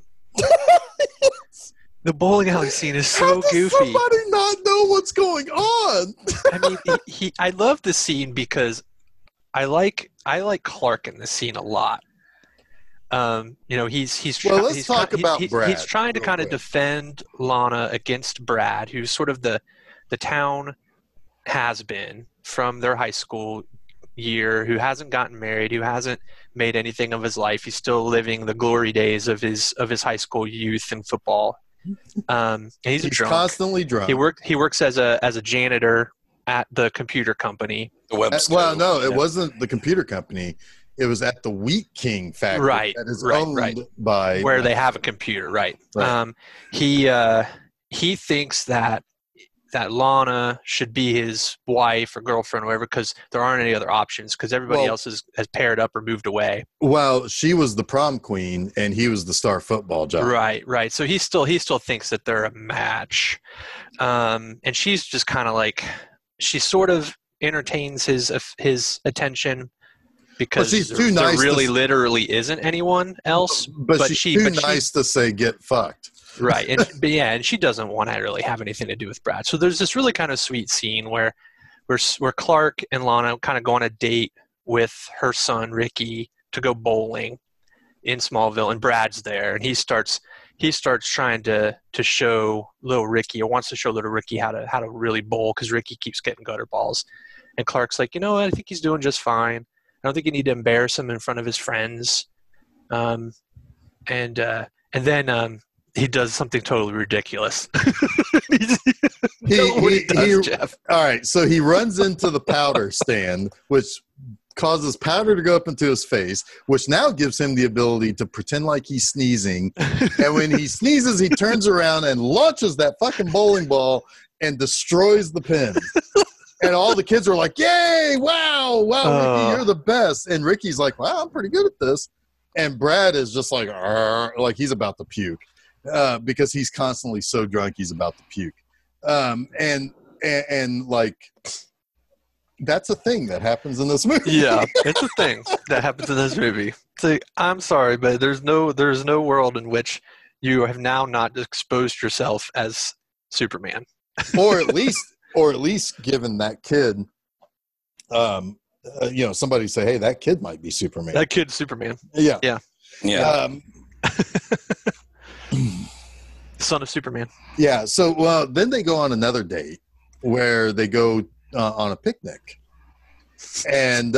The bowling alley scene is so goofy. Somebody not know what's going on. I mean, I love this scene because I like Clark in this scene a lot. He's trying to kind of defend Lana against Brad, who's sort of the town has-been from their high school year, who hasn't gotten married, who hasn't made anything of his life. He's still living the glory days of his high school youth and football. He's drunk. Constantly drunk. He works as a janitor at the computer company. It wasn't the computer company. It was at the Wheat King factory. Right. That is owned by where they have a computer. Right. He thinks that Lana should be his wife or girlfriend or whatever, because there aren't any other options, because everybody else has paired up or moved away. Well, she was the prom queen and he was the star football jockey. Right. So he still thinks that they're a match. And she's just kind of like, she sort of entertains his attention because there really literally isn't anyone else. But she's too nice to say get fucked. Right. And she doesn't want to really have anything to do with Brad. So there's this really kind of sweet scene where Clark and Lana kind of go on a date with her son Ricky to go bowling in Smallville, and Brad's there, and he starts he starts trying to show little Ricky, or wants to show little Ricky how to really bowl, because Ricky keeps getting gutter balls. And Clark's like, you know what? I think he's doing just fine. I don't think you need to embarrass him in front of his friends. And then he does something totally ridiculous. Jeff. All right, so he runs into the powder stand, which causes powder to go up into his face, which now gives him the ability to pretend like he's sneezing. And when he sneezes, he turns around and launches that fucking bowling ball and destroys the pins. And all the kids are like, yay, wow, Ricky, you're the best. And Ricky's like, wow, I'm pretty good at this. And Brad is just like he's about to puke because he's constantly so drunk he's about to puke. And like, that's a thing that happens in this movie. Yeah, it's a thing that happens in this movie. It's like, I'm sorry, but there's no world in which you have now not exposed yourself as Superman. or at least given that kid, somebody say, hey, that kid might be Superman. That kid's Superman. Yeah. Son of Superman. Yeah. So then they go on another date where they go on a picnic, and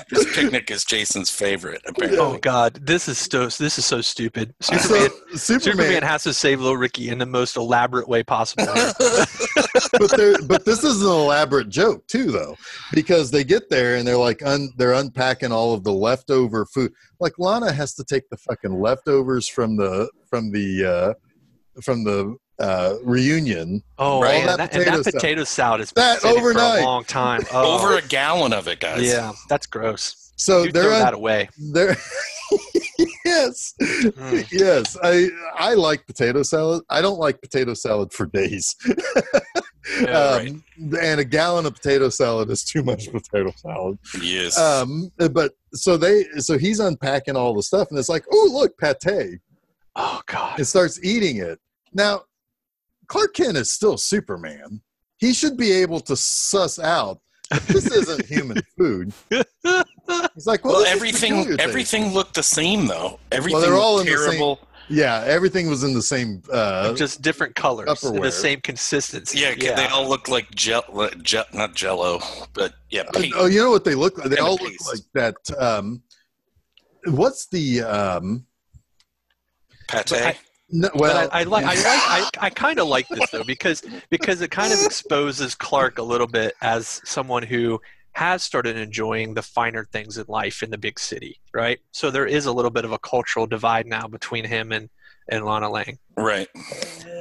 this picnic is Jason's favorite, apparently. Oh God, this is so stupid. Superman has to save little Ricky in the most elaborate way possible. but this is an elaborate joke too, though, because they get there and they're like they're unpacking all of the leftover food. Like Lana has to take the fucking leftovers from the reunion. Oh, right? And that potato salad has been that sitting overnight for a long time. Oh. Over a gallon of it, guys. Yeah, that's gross. So throw that away. Yes. Yes. I like potato salad. I don't like potato salad for days. Right. And a gallon of potato salad is too much potato salad. Yes. But so he's unpacking all the stuff, and it's like, oh, look, pate. Oh God. And starts eating it. Now, Clark Kent is still Superman. He should be able to suss out that this isn't human food. He's like, well everything looked the same, though. Everything they're all looked terrible. Yeah, everything was in the same just different colors, the same consistency. Yeah, they all look like not Jello, but yeah. Paste. Oh, you know what they look like? They all look like that. What's the pate? No, well, I kind of like this though because it kind of exposes Clark a little bit as someone who has started enjoying the finer things in life in the big city, right? So there is a little bit of a cultural divide now between him and Lana Lang. Right.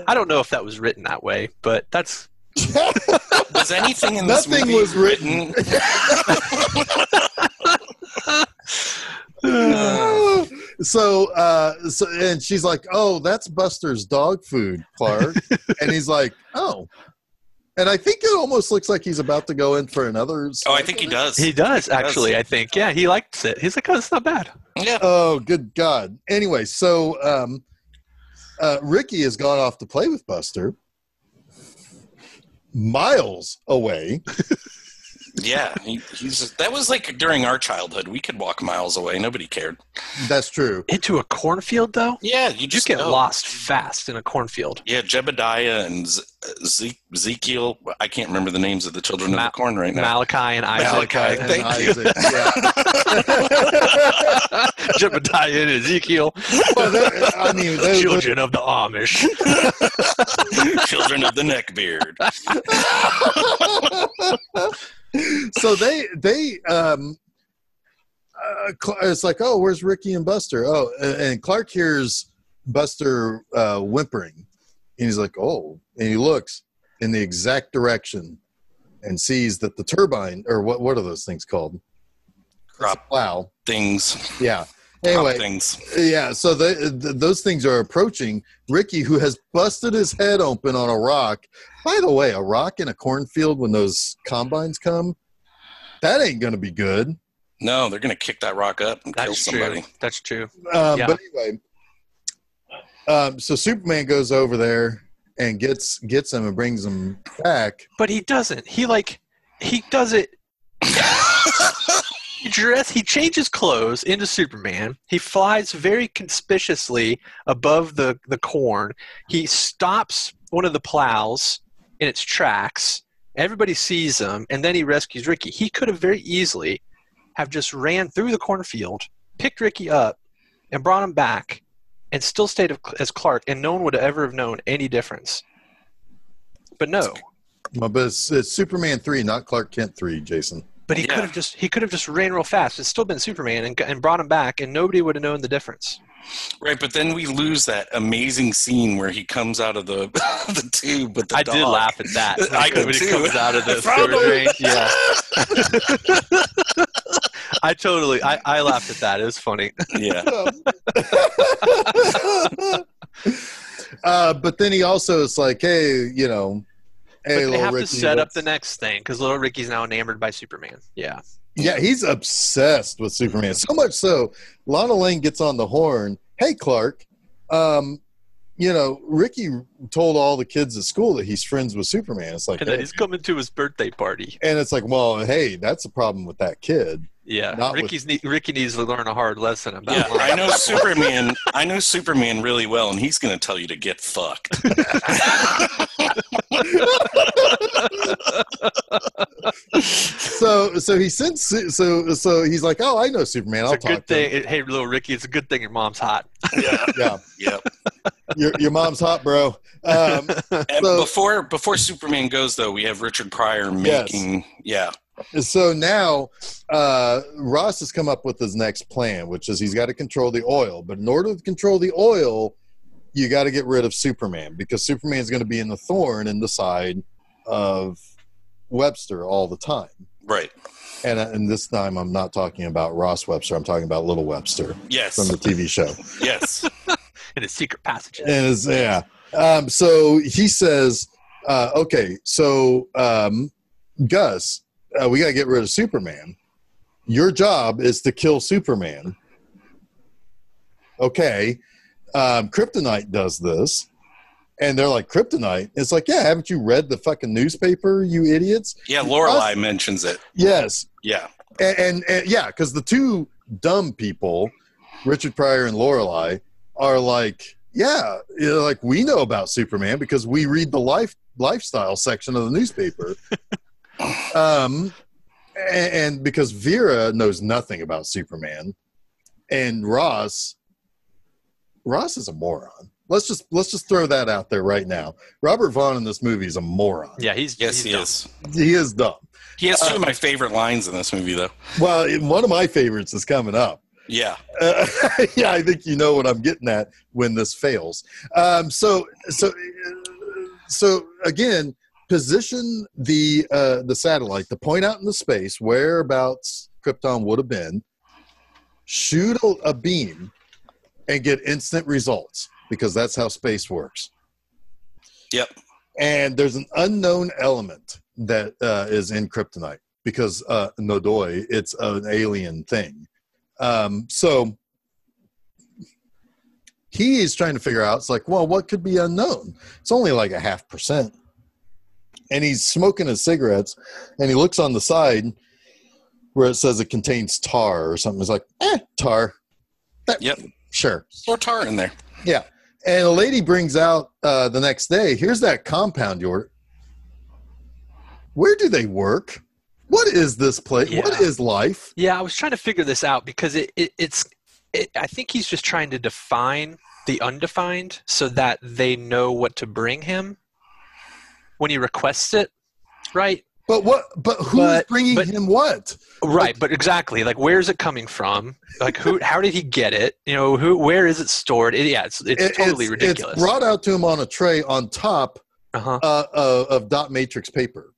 I don't know if that was written that way, but that's... Was anything in this movie was written? So and she's like, oh, that's Buster's dog food, Clark. And he's like, oh. And I think it almost looks like he's about to go in for another. Oh, I think he does. He does, actually, I think. Yeah, he likes it. He's like, oh, it's not bad. Yeah. Oh, good God. Anyway, so Ricky has gone off to play with Buster miles away. Yeah, that was like during our childhood. We could walk miles away. Nobody cared. That's true. Into a cornfield, though? Yeah, you just get lost fast in a cornfield. Yeah, Jebediah and Ezekiel. I can't remember the names of the children of the corn right now. Malachi and Isaac. Thank you. Yeah. Jebediah and Ezekiel. Well, they're children of the Amish. Children of the neckbeard. So it's like, oh, where's Ricky and Buster? Oh, and Clark hears Buster whimpering, and he's like, oh, and he looks in the exact direction and sees that the turbine, or what are those things called? Crop plow things. Yeah. Anyway, things. Yeah. So those things are approaching Ricky, who has busted his head open on a rock. By the way, a rock in a cornfield when those combines come, that ain't going to be good. No, they're going to kick that rock up and kill somebody. That's true. But anyway, so Superman goes over there and gets him and brings him back. But he doesn't. He does it. He he changes clothes into Superman. He flies very conspicuously above the corn. He stops one of the plows in its tracks. Everybody sees him, and then he rescues Ricky. He could have very easily have just ran through the cornfield, picked Ricky up, and brought him back, and still stayed as Clark, and no one would ever have known any difference. But no. Well, but it's Superman 3, not Clark Kent 3, Jason. But he could have just ran real fast. It's still been Superman and brought him back, and nobody would have known the difference. Right, but then we lose that amazing scene where he comes out of the the tube with the dog. I did laugh at that. I did when too. He comes out of the sewer drain. Yeah. I laughed at that. It was funny. Yeah. But then he also is like, hey, But they have Ricky, to set up the next thing because little Ricky's now enamored by Superman. Yeah. Yeah, he's obsessed with Superman. So much so, Lana Lang gets on the horn. Hey, Clark, Ricky told all the kids at school that he's friends with Superman. It's like, and then he's coming to his birthday party. And it's like, well, hey, that's a problem with that kid. Yeah, Ricky needs to learn a hard lesson about. Yeah, I know Superman. I know Superman really well, and he's going to tell you to get fucked. So he sends. So he's like, oh, I know Superman. I'll talk to him. Hey, little Ricky, it's a good thing your mom's hot. Yeah. Yep. Your mom's hot, bro. And before Superman goes, though, we have Richard Pryor making. Yes. Yeah. So now Ross has come up with his next plan, which is he's got to control the oil. But in order to control the oil, you got to get rid of Superman because Superman is going to be in the thorn in the side of Webster all the time. Right. And this time I'm not talking about Ross Webster. I'm talking about Little Webster. Yes. From the TV show. Yes. In his secret passages. And so he says, okay, so Gus, we got to get rid of Superman. Your job is to kill Superman. Okay. Kryptonite does this. And they're like, Kryptonite? It's like, yeah, haven't you read the fucking newspaper, you idiots? Yeah, Lorelai mentions it. Yes. Yeah. And yeah, because the two dumb people, Richard Pryor and Lorelai, are like, yeah, like we know about Superman because we read the lifestyle section of the newspaper. And because Vera knows nothing about Superman, and Ross is a moron. Let's just throw that out there right now. Robert Vaughn in this movie is a moron. Yeah, he is. He is dumb. He has two of my favorite lines in this movie, though. Well, one of my favorites is coming up. Yeah. Yeah, I think you know what I'm getting at when this fails. So again, position the satellite to point out in the space whereabouts Krypton would have been, shoot a beam, and get instant results because that's how space works. Yep. And there's an unknown element that is in kryptonite because Nodoi, it's an alien thing. So he is trying to figure out, it's like, well, what could be unknown? It's only like 0.5%. And he's smoking his cigarettes and he looks on the side where it says it contains tar or something. It's like, tar. Yep. Sure. Throw tar in there. Yeah. And a lady brings out the next day, here's that compound you're. Where do they work? What is this place? Yeah. What is life? Yeah, I was trying to figure this out because it's I think he's just trying to define the undefined so that they know what to bring him when he requests it, right? But who's bringing him what? Right, but exactly. Like, where's it coming from? Like, how did he get it? Where is it stored? It's totally ridiculous. It's brought out to him on a tray on top of dot matrix paper.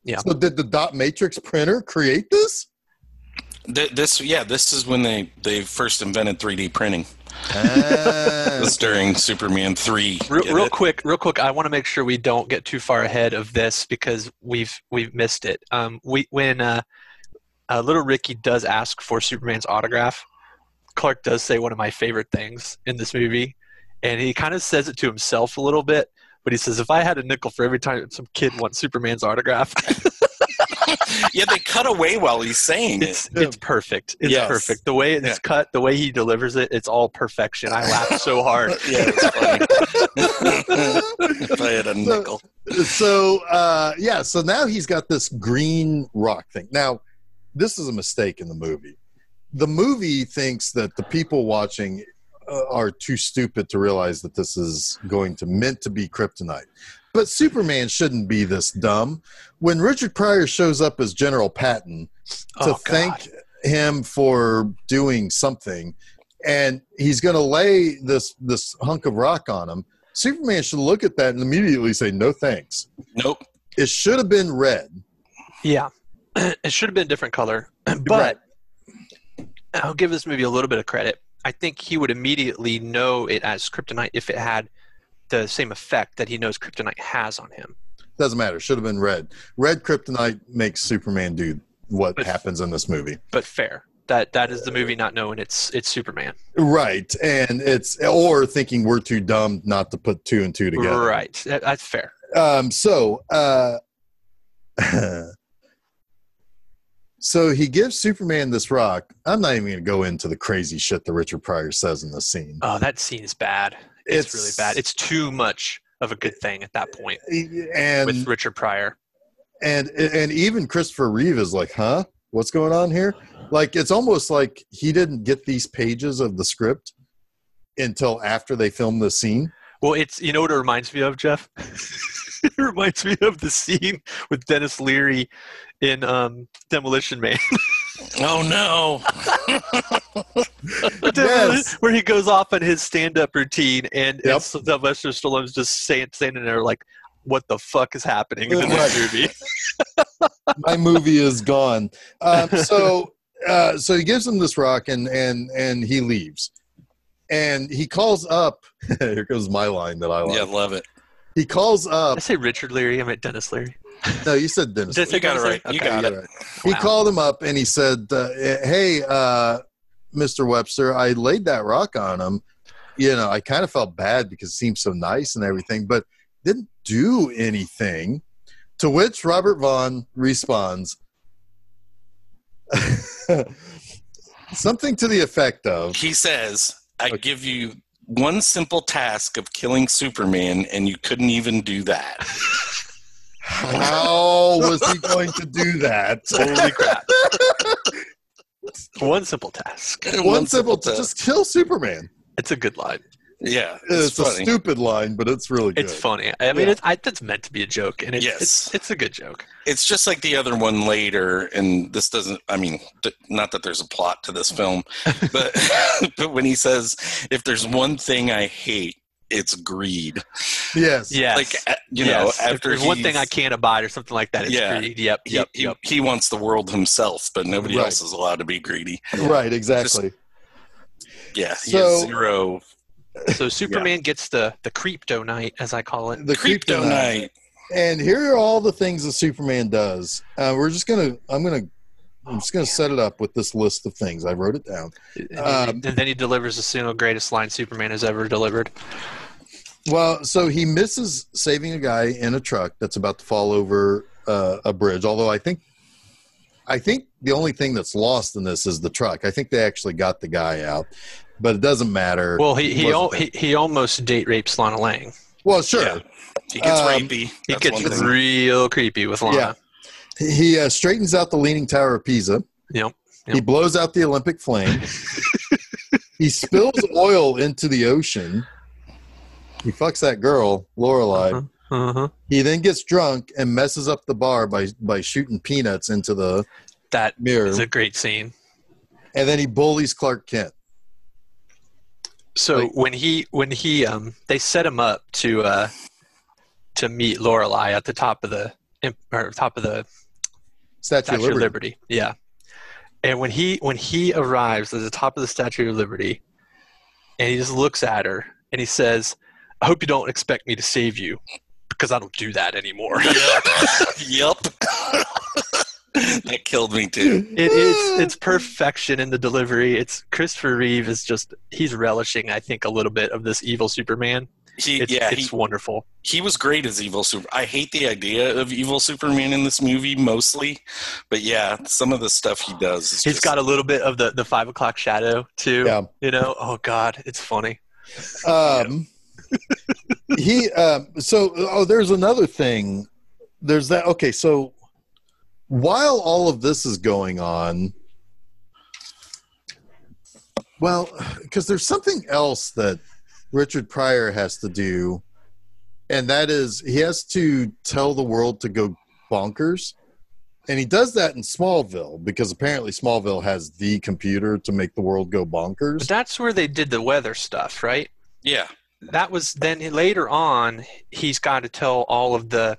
Yeah. So did the dot matrix printer create this? This is when they first invented 3D printing. This during Superman 3. Real quick, I want to make sure we don't get too far ahead of this because we've missed it. When little Ricky does ask for Superman's autograph, Clark does say one of my favorite things in this movie, and he kind of says it to himself a little bit, but he says, if I had a nickel for every time some kid wants Superman's autograph. Yeah, they cut away while he's saying It's perfect. It's perfect. The way it's cut, the way he delivers it, it's all perfection. I laughed so hard. Yeah, it's funny. If I had a nickel. So now he's got this green rock thing. Now, this is a mistake in the movie. The movie thinks that the people watching are too stupid to realize that this is meant to be kryptonite. But Superman shouldn't be this dumb. When Richard Pryor shows up as General Patton to thank him for doing something, and he's going to lay this hunk of rock on him, Superman should look at that and immediately say, no thanks. Nope. It should have been red. Yeah. It should have been a different color. But I'll give this movie a little bit of credit. I think he would immediately know it as kryptonite if it had the same effect that he knows kryptonite has on him. Doesn't matter. Should have been red. Red kryptonite makes Superman do what happens in this movie. But fair. That is the movie not knowing it's Superman. Right. And or thinking we're too dumb not to put two and two together. Right. That's fair. So he gives Superman this rock. I'm not even going to go into the crazy shit that Richard Pryor says in this scene. Oh, that scene is bad. It's really bad. It's too much of a good thing at that point with Richard Pryor. And even Christopher Reeve is like, huh? What's going on here? Like, it's almost like he didn't get these pages of the script until after they filmed the scene. Well, you know what it reminds me of, Jeff? It reminds me of the scene with Dennis Leary in Demolition Man. Oh, no. Where he goes off on his stand-up routine, and Sylvester Stallone's just standing there like, what the fuck is happening in this movie? My movie is gone. So he gives him this rock, and he leaves. And he calls up. Here goes my line that I like. Yeah, love it. He calls up. I say Richard Leary. I meant Dennis Leary. No, you said Dennis. You got it right. Okay, you got it. Right. He called him up and he said, "Hey, Mr. Webster, I laid that rock on him. You know, I kind of felt bad because it seemed so nice and everything, but didn't do anything." To which Robert Vaughn responds, something to the effect of, he says, "I give you one simple task of killing Superman, and you couldn't even do that." How was he going to do that? Holy crap. One simple task. One simple task. Just kill Superman. It's a good line. Yeah. It's a stupid line, but it's really good. It's funny. I mean, it's meant to be a joke, and it's a good joke. It's just like the other one later, and this doesn't, I mean, not that there's a plot to this film, but but when he says, if there's one thing I hate, it's greed. Yes. Like, you know, after there's one thing I can't abide or something like that, it's greed. Yep. He wants the world himself, but nobody else is allowed to be greedy. Right, exactly. He has zero. So Superman gets the Creepto Night, as I call it. The Creepto Night. And here are all the things that Superman does. I'm just gonna set it up with this list of things. I wrote it down. And then he delivers the single greatest line Superman has ever delivered. Well, so he misses saving a guy in a truck that's about to fall over a bridge. Although I think the only thing that's lost in this is the truck. I think they actually got the guy out, but it doesn't matter. Well, he almost date rapes Lana Lang. Well, sure. Yeah. He gets rapey. He gets real creepy with Lana. Yeah. He straightens out the Leaning Tower of Pisa. Yep. He blows out the Olympic flame. He spills oil into the ocean. He fucks that girl, Lorelei. He then gets drunk and messes up the bar by shooting peanuts into the mirror. That is a great scene. And then he bullies Clark Kent. So when he they set him up to meet Lorelei at the top of the Statue of Liberty. Yeah. And when he arrives at the top of the Statue of Liberty, and he just looks at her and he says, "I hope you don't expect me to save you, because I don't do that anymore." Yep. That killed me too. It's perfection in the delivery. It's Christopher Reeve he's relishing, I think, a little bit of this evil Superman. It's wonderful. He was great as evil Super. I hate the idea of evil Superman in this movie mostly, but yeah, some of the stuff he does. He's got a little bit of the 5 o'clock shadow too. Yeah. You know, oh God, it's funny. There's another thing. There's that. Okay, so while all of this is going on, well, because there's something else that Richard Pryor has to do, and that is he has to tell the world to go bonkers. And he does that in Smallville because apparently Smallville has the computer to make the world go bonkers. But that's where they did the weather stuff, right? Yeah. That was then later on, he's got to tell all of the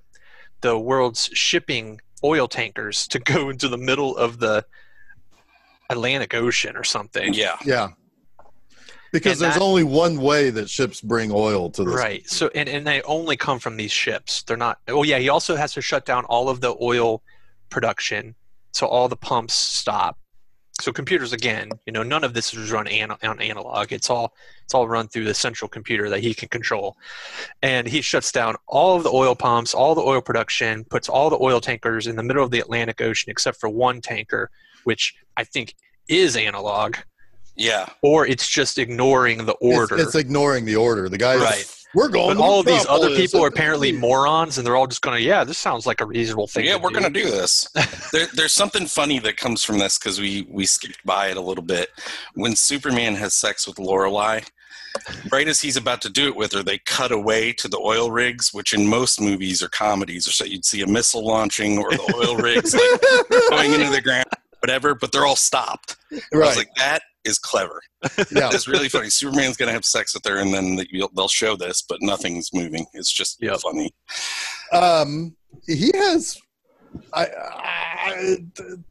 world's shipping oil tankers to go into the middle of the Atlantic Ocean or something. Yeah. Yeah. Because there's only one way that ships bring oil to this. Right. So and they only come from these ships. They're not. Oh yeah. He also has to shut down all of the oil production, so all the pumps stop. So computers again. You know, none of this is run on analog. It's all run through the central computer that he can control. And he shuts down all of the oil pumps, all the oil production, puts all the oil tankers in the middle of the Atlantic Ocean, except for one tanker, which I think is analog. Yeah. Or it's just ignoring the order. It's ignoring the order. The guy, right? We're going. But all of these other people are apparently morons, and they're all just going to, yeah, this sounds like a reasonable thing. Yeah, we're going to do this. There's something funny that comes from this because we skipped by it a little bit. When Superman has sex with Lorelei, right as he's about to do it with her, they cut away to the oil rigs, which in most movies or comedies, or so you'd see a missile launching or the oil rigs like going into the ground, whatever, but they're all stopped. Right. I was like, that is clever. Yeah. It's really funny. Superman's going to have sex with her, and then they'll show this, but nothing's moving. It's just funny. He has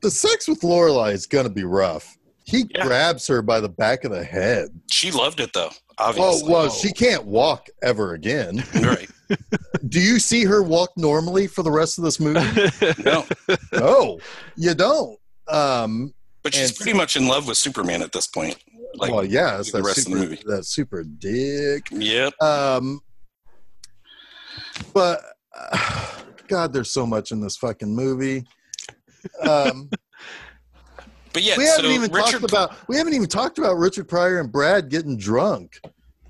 the sex with Lorelei is going to be rough. He grabs her by the back of the head. She loved it, though, obviously. Well, she can't walk ever again. Right. Do you see her walk normally for the rest of this movie? No. No, you don't. But she's pretty much in love with Superman at this point. Like, well, yeah, it's the rest of the movie. That super dick. Yep. But God, there's so much in this fucking movie. But yeah, we haven't even talked about Richard Pryor and Brad getting drunk.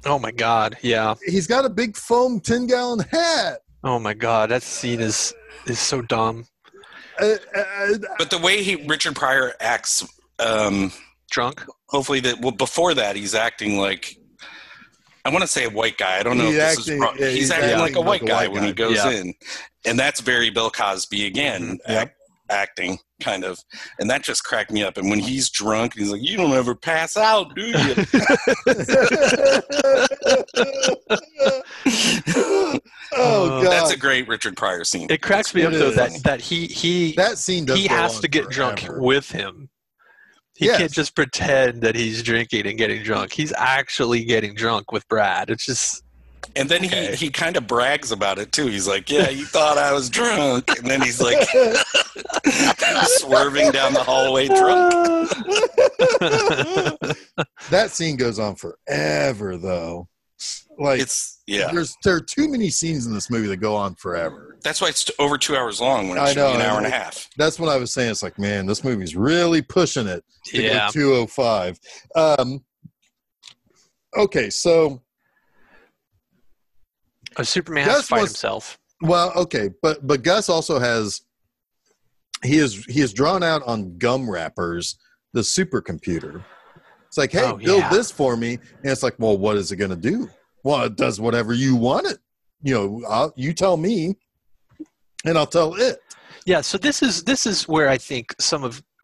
Oh my God, yeah. He's got a big foam 10-gallon hat. Oh my God, that scene is so dumb. But the way Richard Pryor acts drunk, hopefully before that he's acting like, I want to say a white guy. I don't know if this is wrong. He's acting like a white guy when he goes in. And that's very Bill Cosby again, acting kind of. And that just cracked me up. And when he's drunk, he's like, you don't ever pass out, do you? Oh God, that's a great Richard Pryor scene. It cracks me up though that he that scene he has to get drunk with him. He can't just pretend that he's drinking and getting drunk. He's actually getting drunk with Brad. It's just. And then he kind of brags about it too. He's like, "Yeah, you thought I was drunk," and then he's like swerving down the hallway drunk. That scene goes on forever, though. Like there are too many scenes in this movie that go on forever. That's why it's over 2 hours long when it should be an hour and a half. That's what I was saying. It's like, man, this movie's really pushing it to go 205. Okay, so Superman has to fight himself. Well, okay, but Gus also has he has drawn out on gum wrappers the supercomputer. It's like, hey, build this for me, and it's like, well, what is it going to do? Well, it does whatever you want it. You know, you tell me, and I'll tell it. Yeah. So this is where I think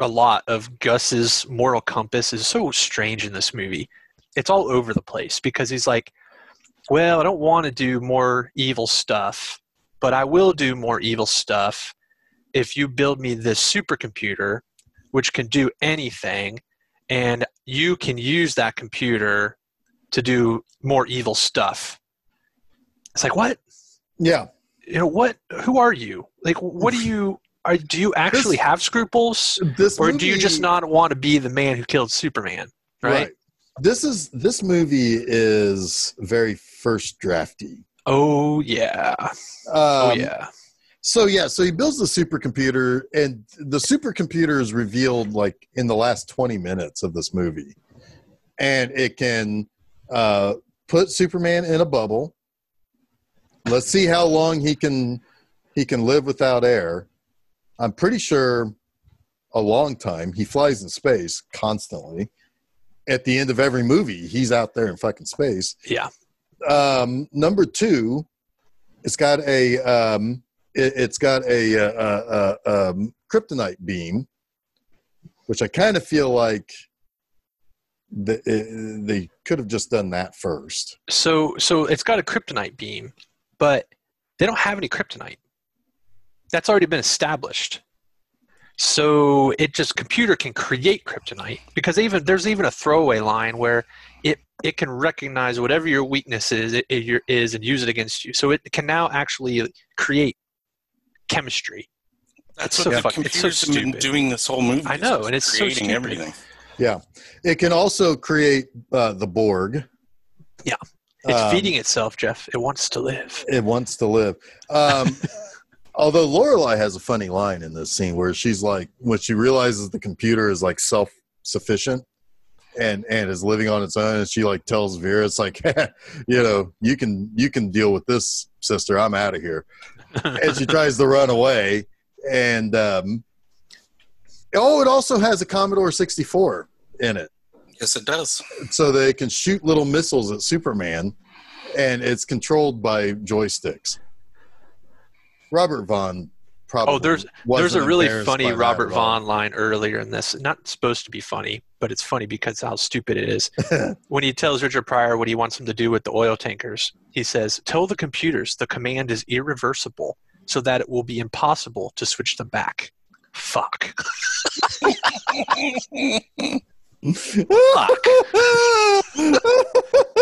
a lot of Gus's moral compass is so strange in this movie. It's all over the place because he's like, well, I don't want to do more evil stuff, but I will do more evil stuff if you build me this supercomputer, which can do anything, and you can use that computer to do more evil stuff. It's like, what? Yeah. You know, what? Who are you? Like, what do you actually have scruples? Or do you just not want to be the man who killed Superman? Right. This movie is very first drafty. Oh yeah. So he builds the supercomputer, and the supercomputer is revealed like in the last 20 minutes of this movie, and it can put Superman in a bubble. Let's see how long he can live without air. I'm pretty sure a long time. He flies in space constantly. At the end of every movie, he's out there in fucking space. Yeah. Number two, it's got a kryptonite beam, which I kind of feel like they could have just done that first. So it's got a kryptonite beam, but they don't have any kryptonite. That's already been established. So computer can create kryptonite, because there's even a throwaway line where it can recognize whatever your weakness is and use it against you. So it can now actually create chemistry. That's what the computers have been doing this whole movie. I know, and it's creating so stupid. Everything. Yeah, it can also create the Borg. Yeah, it's feeding itself, Jeff. It wants to live. It wants to live. Although Lorelai has a funny line in this scene where she's like, when she realizes the computer is like self-sufficient and is living on its own, and she like tells Vera, it's like, you can deal with this, sister. I'm out of here. And she tries to run away. And it also has a Commodore 64 in it. Yes, it does. So they can shoot little missiles at Superman, and it's controlled by joysticks. Robert Vaughn probably. Oh, there's a really funny Robert Vaughn line earlier in this. Not supposed to be funny, but it's funny because how stupid it is. When he tells Richard Pryor what he wants him to do with the oil tankers, he says, "Tell the computers the command is irreversible, so that it will be impossible to switch them back." Fuck. Fuck.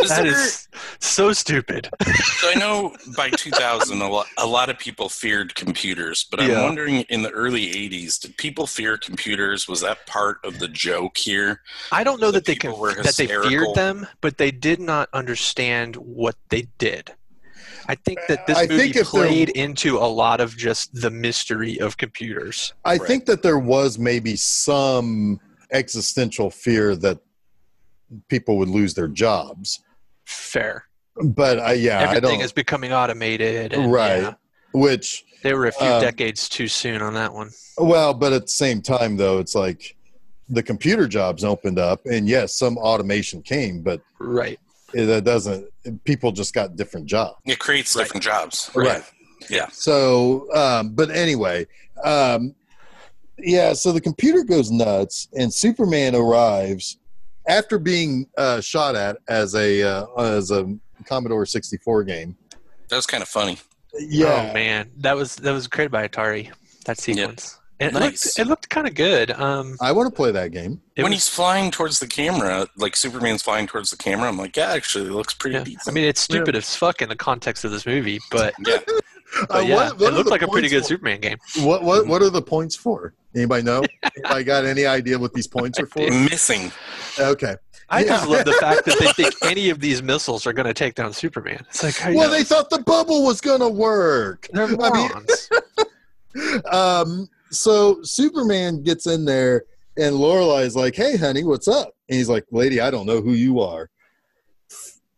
That is so stupid. So I know by 2000, a lot of people feared computers, but I'm wondering, in the early 80s, did people fear computers? Was that part of the joke here? I don't know that they feared them, but they did not understand what they did. I think that this movie played into a lot of just the mystery of computers. I think that there was maybe some existential fear that people would lose their jobs. Fair. But everything is becoming automated. And, right. Which they were a few decades too soon on that one. Well, but at the same time, though, it's like the computer jobs opened up, and yes, some automation came, but right. That doesn't. People just got different jobs. It creates different jobs. Right. Yeah. So, but anyway, so the computer goes nuts, and Superman arrives after being shot at as a Commodore 64 game. That was kind of funny. Yeah. Oh man, that was created by Atari. That sequence. Yeah. And nice. It looked kind of good. I want to play that game. When he's flying towards the camera, like Superman's flying towards the camera, I'm like, yeah, actually, it looks pretty decent. I mean, it's stupid as fuck in the context of this movie, but what it looked like a pretty good Superman game. What are the points for? Anybody know? Anybody got any idea what these points are for? Missing. Okay. I just love the fact that they think any of these missiles are going to take down Superman. It's like, they thought the bubble was going to work. They're morons. So Superman gets in there, and Lorelai's like, "Hey, honey, what's up?" And he's like, "Lady, I don't know who you are."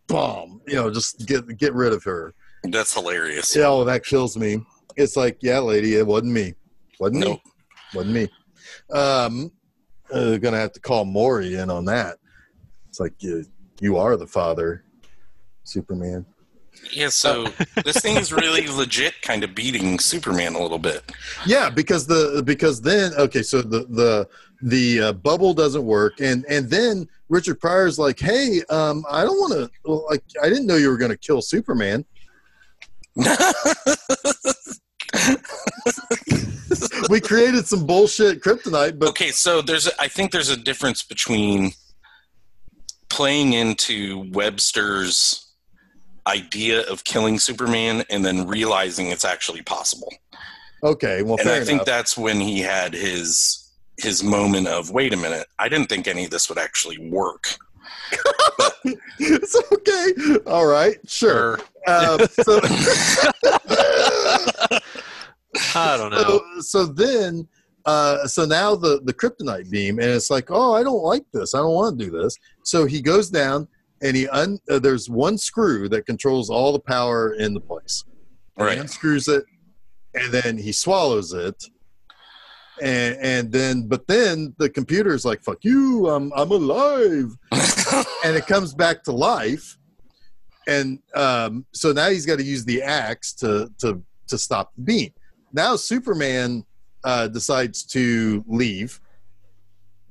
Bomb. Just get rid of her. That's hilarious. Yeah, that kills me. It's like, yeah, lady, it wasn't me. Wasn't me. Gonna have to call Maury in on that. It's like, you are the father, Superman. Yeah, so this thing is really legit kind of beating Superman a little bit. Yeah, because then so the bubble doesn't work, and then Richard Pryor's like, "Hey, I don't want to, I didn't know you were going to kill Superman." We created some bullshit kryptonite, but okay, so I think there's a difference between playing into Webster's idea of killing Superman and then realizing it's actually possible. Okay, well, and I think that's when he had his moment of, wait a minute, I didn't think any of this would actually work. It's okay. All right, sure. So I don't know. So then, so now the kryptonite beam, and it's like, oh, I don't like this. I don't want to do this. So he goes down, and there's one screw that controls all the power in the place. And he unscrews it, and then he swallows it. And then the computer's like, fuck you, I'm alive. And it comes back to life. And so now he's got to use the axe to stop the beam. Now Superman decides to leave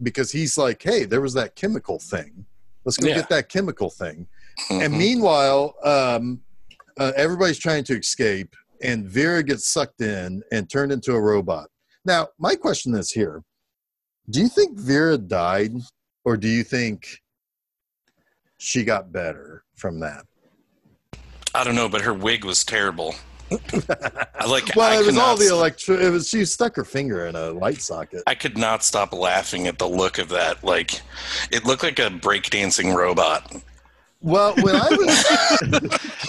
because he's like, hey, there was that chemical thing. Let's go get that chemical thing. Mm-hmm. And meanwhile, everybody's trying to escape, and Vera gets sucked in and turned into a robot. Now, my question is here. Do you think Vera died, or do you think she got better from that? I don't know, but her wig was terrible. Well, it was all the she stuck her finger in a light socket. I could not stop laughing at the look of that. Like, it looked like a breakdancing robot. Well, when I was,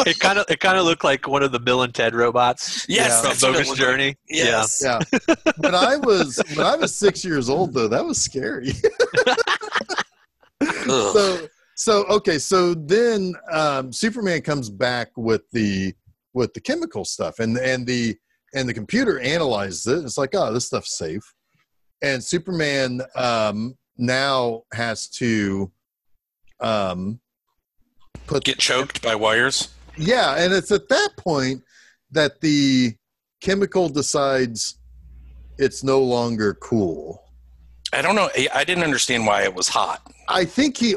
it kind of looked like one of the Bill and Ted robots. Yes, from Bogus Journey. Yes. Yeah. When I was 6 years old, though, that was scary. So then Superman comes back with the chemical stuff, and the computer analyzes it. It's like, oh, this stuff's safe, and Superman now has to get choked by wires. Yeah, and it's at that point that the chemical decides it's no longer cool. I don't know. I didn't understand why it was hot. I think when he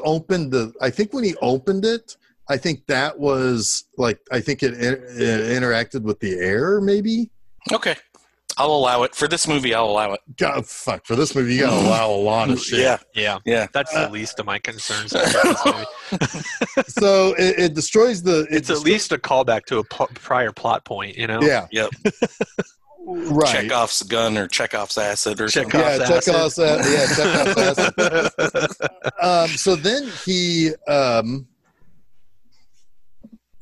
opened it, I think that was like, I think it interacted with the air, maybe. Okay. I'll allow it. For this movie, I'll allow it. God, fuck. For this movie, you gotta allow a lot of shit. Yeah. That's the least of my concerns about this movie. So it destroys the... It's at least a callback to a prior plot point, you know? Yeah. Yep. Right. Chekhov's gun or Chekhov's acid or something. Chekhov's acid. So then he...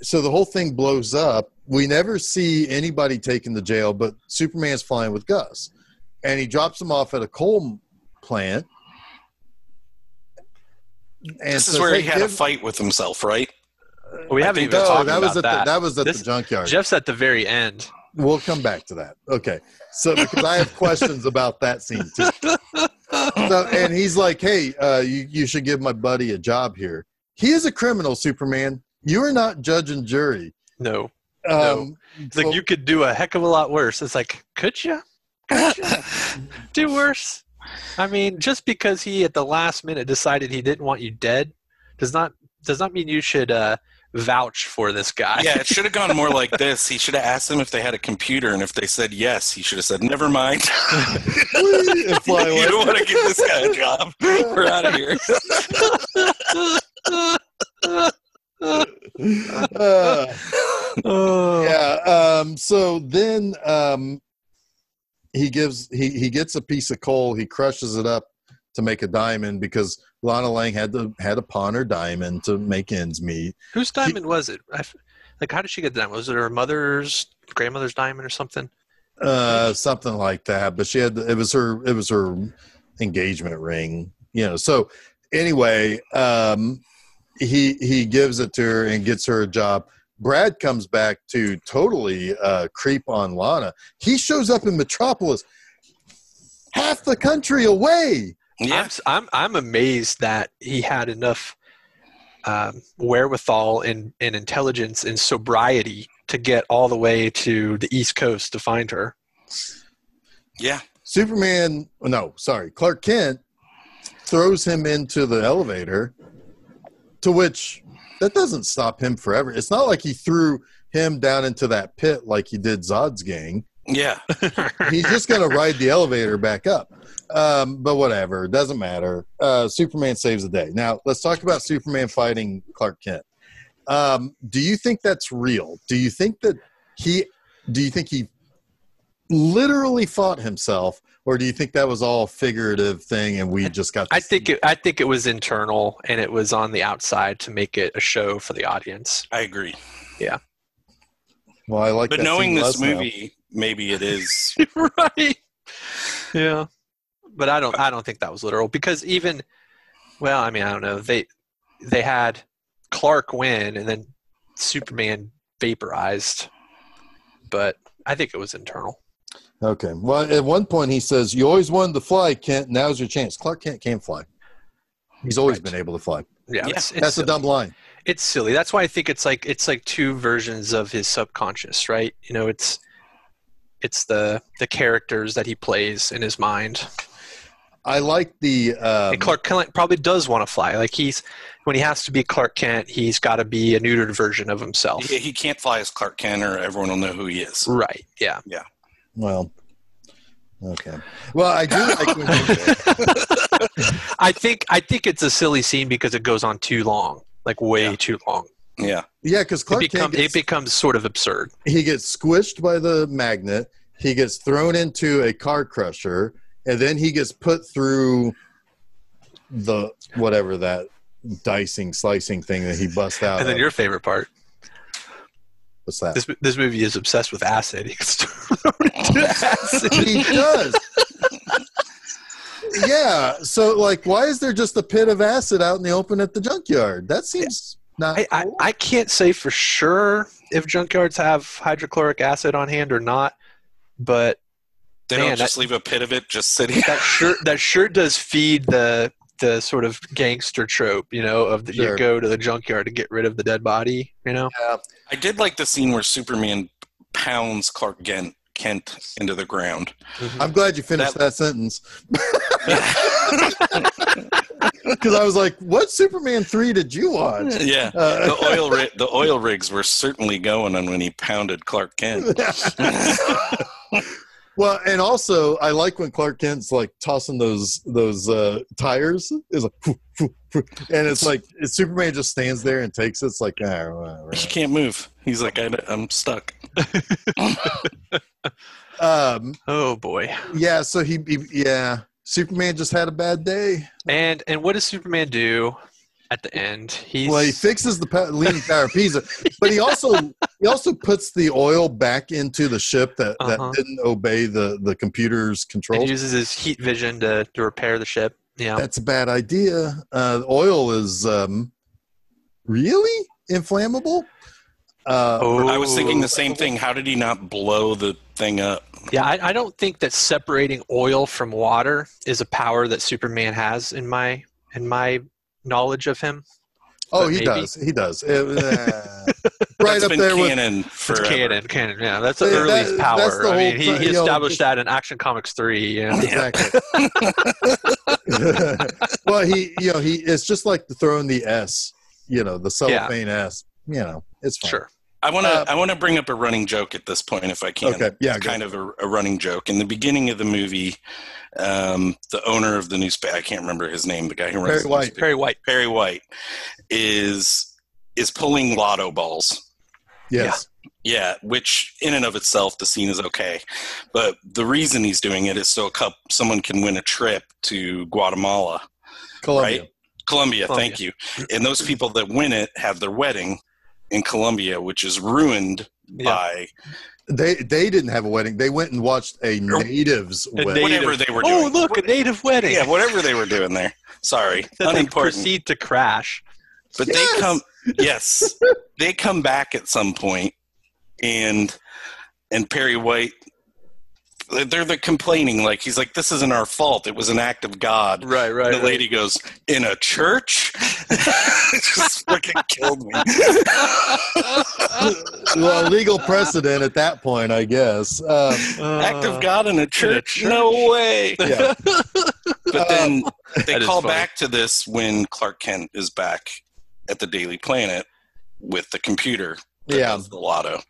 so the whole thing blows up. We never see anybody taken to jail, but Superman's flying with Gus. And he drops him off at a coal plant. And this is where he had a fight with himself, right? We haven't even talked about that. That was at the junkyard. Jeff's at the very end. We'll come back to that. Okay. So because I have questions about that scene too. So, and he's like, hey, you should give my buddy a job here. He is a criminal, Superman. You are not judge and jury. No. It's like, you could do a heck of a lot worse. It's like, could you do worse? I mean, just because he at the last minute decided he didn't want you dead does not mean you should vouch for this guy. Yeah, it should have gone more like this. He should have asked them if they had a computer, and if they said yes, he should have said, never mind. You don't want to give this guy a job. We're out of here. So then he gets a piece of coal, he crushes it up to make a diamond because Lana Lang had to pawn her diamond to make ends meet. Whose diamond was it? Like, how did she get that? Was it her grandmother's diamond or something? Something like that. But she had it was her engagement ring. So anyway, he gives it to her and gets her a job. Brad comes back to totally creep on Lana. He shows up in Metropolis, half the country away. Yeah. I'm amazed that he had enough wherewithal and intelligence and sobriety to get all the way to the East Coast to find her. Yeah. Clark Kent throws him into the elevator, to which that doesn't stop him forever. It's not like he threw him down into that pit like he did Zod's gang. Yeah. He's just going to ride the elevator back up. But whatever. It doesn't matter. Superman saves the day. Now, let's talk about Superman fighting Clark Kent. Do you think that's real? Do you think he literally fought himself, Or do you think that was all figurative thing and we just got? I think it was internal and it was on the outside to make it a show for the audience. I agree. Yeah. Well, I like. But that knowing this now. movie, maybe it is right. Yeah. But I don't think that was literal because even, well, I mean, I don't know. They had Clark win and then Superman vaporized, but I think it was internal. Okay. Well, at one point he says, "You always wanted to fly, Kent. Now's your chance." Clark Kent can't fly. He's always been able to fly. Yeah, that's a dumb line. It's silly. That's why I think it's like two versions of his subconscious, right? You know, it's the characters that he plays in his mind. I like the and Clark Kent probably does want to fly. Like when he has to be Clark Kent, he's got to be a neutered version of himself. He can't fly as Clark Kent, or everyone will know who he is. Right. Yeah. Yeah. Well. Okay. Well, I do like when I think it's a silly scene because it goes on too long, like way too long. Yeah. Yeah, because it becomes sort of absurd. He gets squished by the magnet. He gets thrown into a car crusher, and then he gets put through the whatever that slicing thing that he busts out. And then your favorite part. What's that? This movie is obsessed with acid. He gets thrown into acid. He does. Yeah. So, like, why is there just a pit of acid out in the open at the junkyard? That seems not cool. I can't say for sure if junkyards have hydrochloric acid on hand or not, but they don't just leave a pit of it just sitting. That sure does feed the sort of gangster trope, you know, of you go to the junkyard to get rid of the dead body, you know? Yeah. I did like the scene where Superman pounds Clark Kent into the ground. Mm-hmm. I'm glad you finished that sentence. Because I was like, what Superman 3 did you watch? Yeah. The oil rigs were certainly going on when he pounded Clark Kent. Well, and also I like when Clark Kent's like tossing those tires. It's like, and it's like Superman just stands there and takes it. It's like, whatever. He can't move. He's like, I'm stuck. Oh boy. Yeah. So Superman just had a bad day. And what does Superman do at the end? He fixes the leaning tower of Pisa, but he also puts the oil back into the ship that didn't obey the computer's control. He uses his heat vision to repair the ship. Yeah, that's a bad idea. Oil is really inflammable. I was thinking the same thing. How did he not blow the thing up? Yeah, I don't think that separating oil from water is a power that Superman has in my knowledge of him. Oh, he does. He does. Right up there with canon. Canon. Yeah, that's the earliest power. I mean, he established that in Action Comics 3. Yeah. Exactly. Well, he it's just like throwing the S. You know, the cellophane S. You know, it's fine. Sure. I want to bring up a running joke at this point, if I can. Okay. Yeah. It's kind of a running joke. In the beginning of the movie, the owner of the newspaper, I can't remember his name, the guy who runs Perry White is pulling lotto balls. Yes. Yeah, which in and of itself, the scene is okay. But the reason he's doing it is so someone can win a trip to Guatemala. Colombia. Right? Colombia, thank you. And those people that win it have their wedding in Colombia, which is ruined by... They didn't have a wedding. They went and watched a native's wedding. Whatever they were doing. Oh, look, a native wedding. Yeah, whatever they were doing there. Sorry. They proceed to crash. But they come back at some point, and Perry White, they're complaining, like, he's like, this isn't our fault. It was an act of God. Right. And the lady goes, in a church? It just freaking killed me. Well, legal precedent at that point, I guess. Act of God in a church? No way. Yeah. But then they call back to this when Clark Kent is back at the Daily Planet with the computer that does the lotto.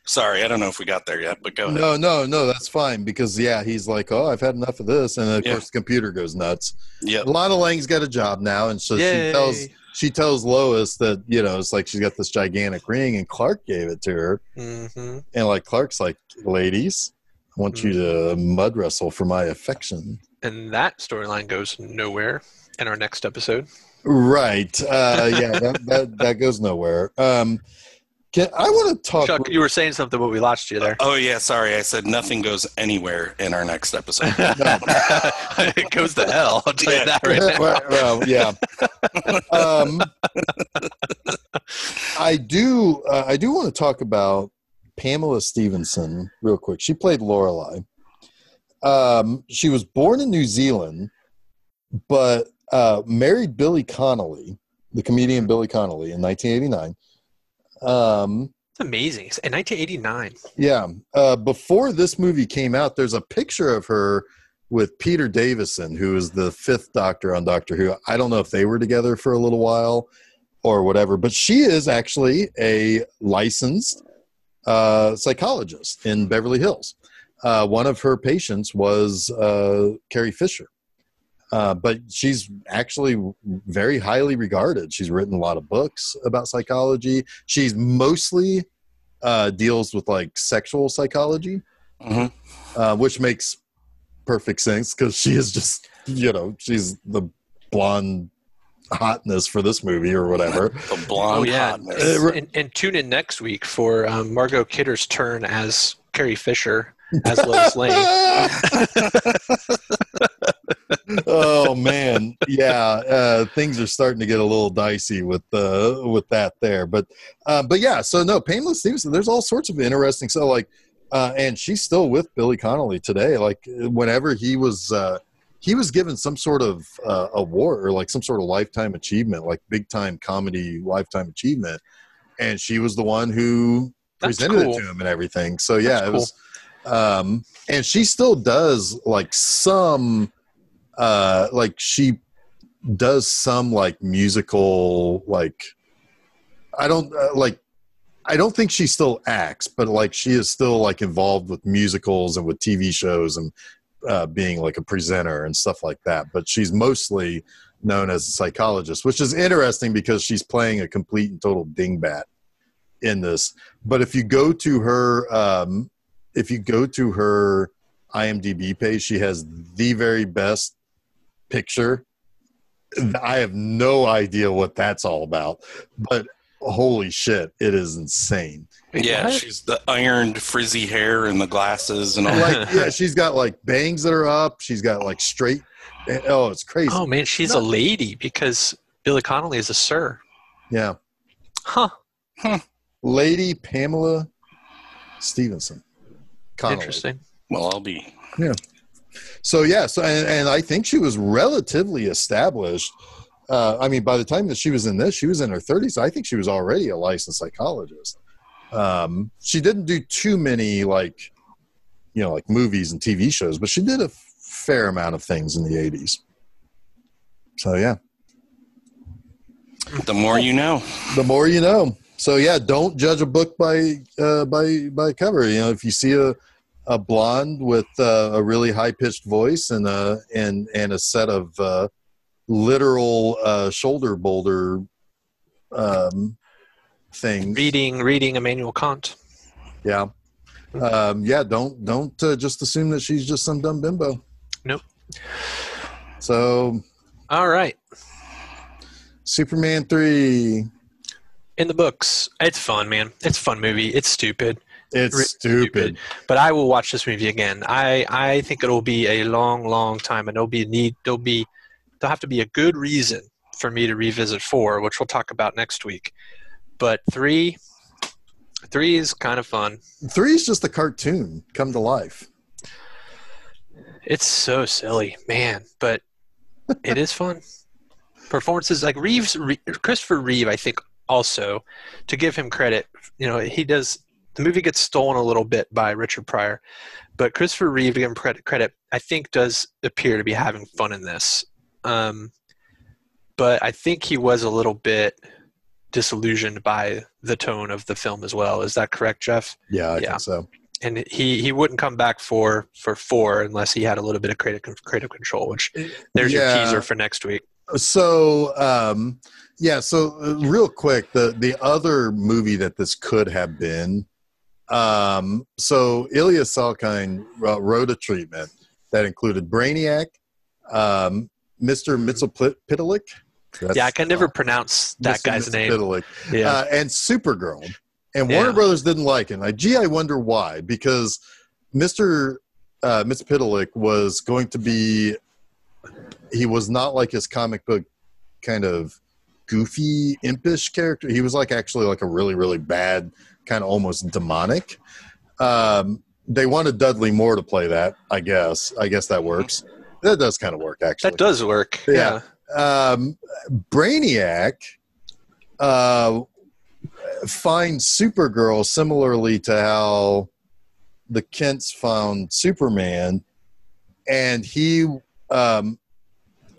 Sorry, I don't know if we got there yet, but go ahead. No, that's fine because he's like, oh, I've had enough of this, and of course the computer goes nuts. Yeah, Lana Lang's got a job now, and so she tells Lois that it's like she's got this gigantic ring, and Clark gave it to her, and like Clark's like, ladies, I want you to mud wrestle for my affection. And that storyline goes nowhere in our next episode. Right. Yeah, that goes nowhere. I want to talk. Chuck, you were saying something, but we lost you there. Oh, yeah, sorry. I said nothing goes anywhere in our next episode. It goes to hell. I'll tell you that right now. Well, yeah. I do want to talk about Pamela Stevenson real quick. She played Lorelai. She was born in New Zealand, but married Billy Connolly, the comedian Billy Connolly, in 1989. It's amazing. In 1989. Yeah. Before this movie came out, there's a picture of her with Peter Davison, who is the fifth Doctor on Doctor Who. I don't know if they were together for a little while or whatever, but she is actually a licensed psychologist in Beverly Hills. One of her patients was Carrie Fisher. But she's actually very highly regarded. She's written a lot of books about psychology. She's mostly deals with like sexual psychology, which makes perfect sense because she is just, she's the blonde hotness for this movie or whatever. The blonde hotness. And tune in next week for Margot Kidder's turn as Carrie Fisher. As Lois Lane. Oh man, yeah, things are starting to get a little dicey with that there, but yeah. So no, Pamela Stevenson. There's all sorts of interesting. So like, and she's still with Billy Connolly today. Like whenever he was given some sort of award or like some sort of lifetime achievement, like big time comedy lifetime achievement, and she was the one who presented it to him and everything. So yeah, it was. And she still does like some she does some like musical, like I don't think she still acts, but like she is still like involved with musicals and with TV shows and being like a presenter and stuff like that. But she's mostly known as a psychologist, which is interesting because she's playing a complete and total dingbat in this. But if you go to her IMDb page, she has the very best picture. I have no idea what that's all about, but holy shit, it is insane. Yeah, she's the ironed frizzy hair and the glasses and all. Like, yeah, she's got like bangs that are up. She's got like straight. Oh, it's crazy. Oh man, she's a lady because Billy Connolly is a sir. Yeah. Huh. Lady Pamela Stevenson. Connolly. Interesting. Well, I'll be. Yeah. So yeah. So and I think she was relatively established. I mean, by the time that she was in this, she was in her 30s. So I think she was already a licensed psychologist. She didn't do too many like movies and TV shows, but she did a fair amount of things in the 80s. So yeah. The more you know. The more you know. So yeah, don't judge a book by cover. If you see a blonde with a really high pitched voice and a set of literal shoulder boulder things. Reading Immanuel Kant. Yeah. Don't just assume that she's just some dumb bimbo. Nope. So. All right. Superman 3. In the books. It's fun, man. It's a fun movie. It's stupid. It's stupid. But I will watch this movie again. I think it'll be a long, long time, and there'll have to be a good reason for me to revisit 4, which we'll talk about next week. But 3 is kind of fun. 3 is just a cartoon come to life. It's so silly, man, but it is fun. Performances like Christopher Reeve, I think also, to give him credit, he does. The movie gets stolen a little bit by Richard Pryor, but Christopher Reeve, to give him credit, I think does appear to be having fun in this. But I think he was a little bit disillusioned by the tone of the film as well. Is that correct, Jeff? Yeah, I think so. And he wouldn't come back for 4 unless he had a little bit of creative control, which there's your teaser for next week. So, so real quick, the other movie that this could have been So Ilya Salkind wrote a treatment that included Brainiac, Mr. Mitsopitalik. Yeah, I can never pronounce that guy's name. Yeah. And Supergirl. And Warner Brothers didn't like it. I wonder why. Because Mr. Mitsopitalik was going to be, he was not like his comic book kind of goofy, impish character. He was like actually like a really, really bad, kind of almost demonic. They wanted Dudley Moore to play that, I guess. I guess that works. That does kind of work, actually. That does work. Yeah. Brainiac finds Supergirl similarly to how the Kents found Superman, and he kind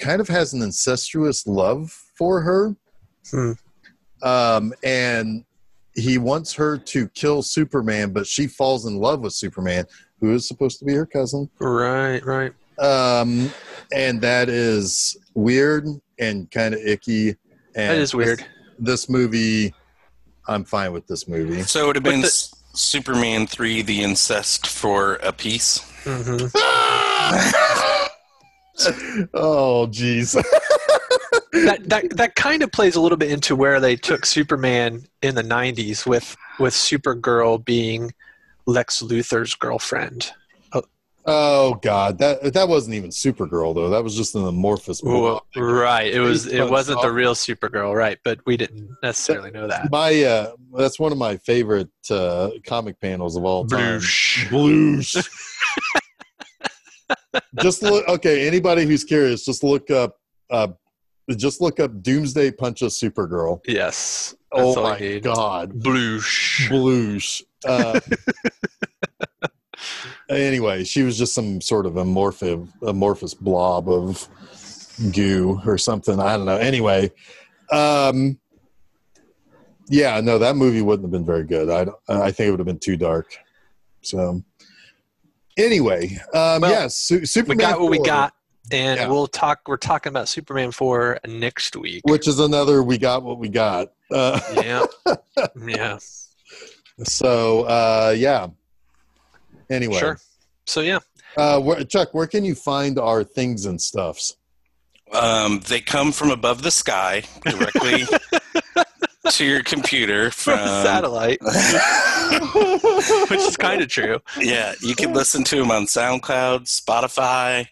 of has an incestuous love for her. And he wants her to kill Superman, but she falls in love with Superman, who is supposed to be her cousin. Right. And that is weird and kind of icky. And that is weird. This movie, I'm fine with this movie. So it would have been Superman 3, The Incest for a Piece. Mm-hmm. Oh, jeez. that kind of plays a little bit into where they took Superman in the 90s with Supergirl being Lex Luthor's girlfriend. Oh God, that wasn't even Supergirl though. That was just an amorphous movie. Right. It wasn't the real Supergirl, right? But we didn't necessarily know that. That's one of my favorite comic panels of all time. Bloosh. Just look. Okay, anybody who's curious, just look up Doomsday punches Supergirl. Yes. Oh my God. Bloosh. Anyway, she was just some sort of amorphous blob of goo or something. I don't know. Anyway, that movie wouldn't have been very good. I think it would have been too dark. So, anyway, Superman. We got what we got, and we're talking about Superman 4 next week, which is another. We got what we got. Yeah. So, Anyway. Sure. So, yeah. Chuck, where can you find our things and stuffs? They come from above the sky directly to your computer from satellite, which is kind of true. Yeah, you can listen to them on SoundCloud, Spotify,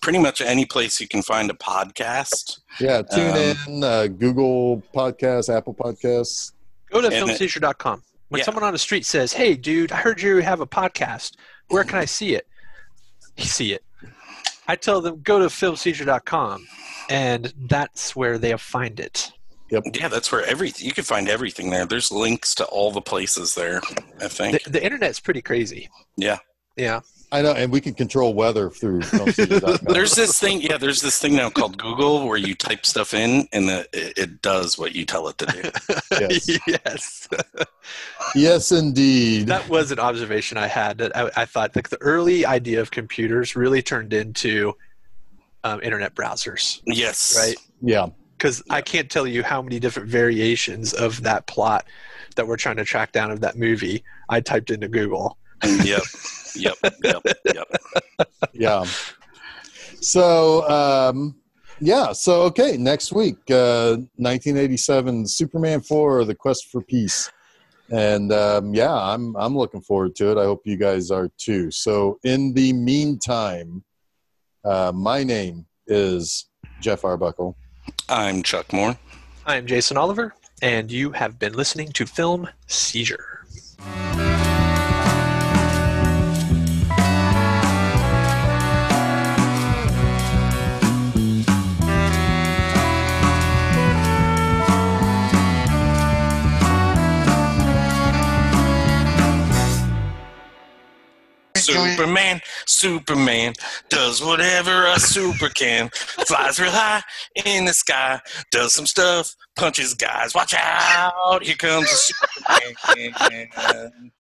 pretty much any place you can find a podcast. Yeah, tune in, Google Podcasts, Apple Podcasts. Go to filmseizure.com. When someone on the street says, "Hey, dude, I heard you have a podcast. Where can I see it?" I tell them, go to filmseizure.com, and that's where they'll find it. Yep. Yeah, that's where you can find everything there. There's links to all the places there, I think. The internet's pretty crazy. Yeah. Yeah. I know, and we can control weather through filmseizure.com. There's this thing now called Google where you type stuff in and it does what you tell it to do. Yes. Yes, indeed. That was an observation I had. That I thought like the early idea of computers really turned into internet browsers. Yes. Right? Yeah. Because I can't tell you how many different variations of that plot that we're trying to track down of that movie I typed into Google. Yep. Yeah. So, okay, next week, 1987 Superman 4, The Quest for Peace. And I'm looking forward to it. I hope you guys are too. So in the meantime, my name is Jeff Arbuckle. I'm Chuck Moore. I'm Jason Oliver, and you have been listening to Film Seizure. Superman does whatever a super can. Flies real high in the sky, does some stuff, punches guys. Watch out, here comes a Superman.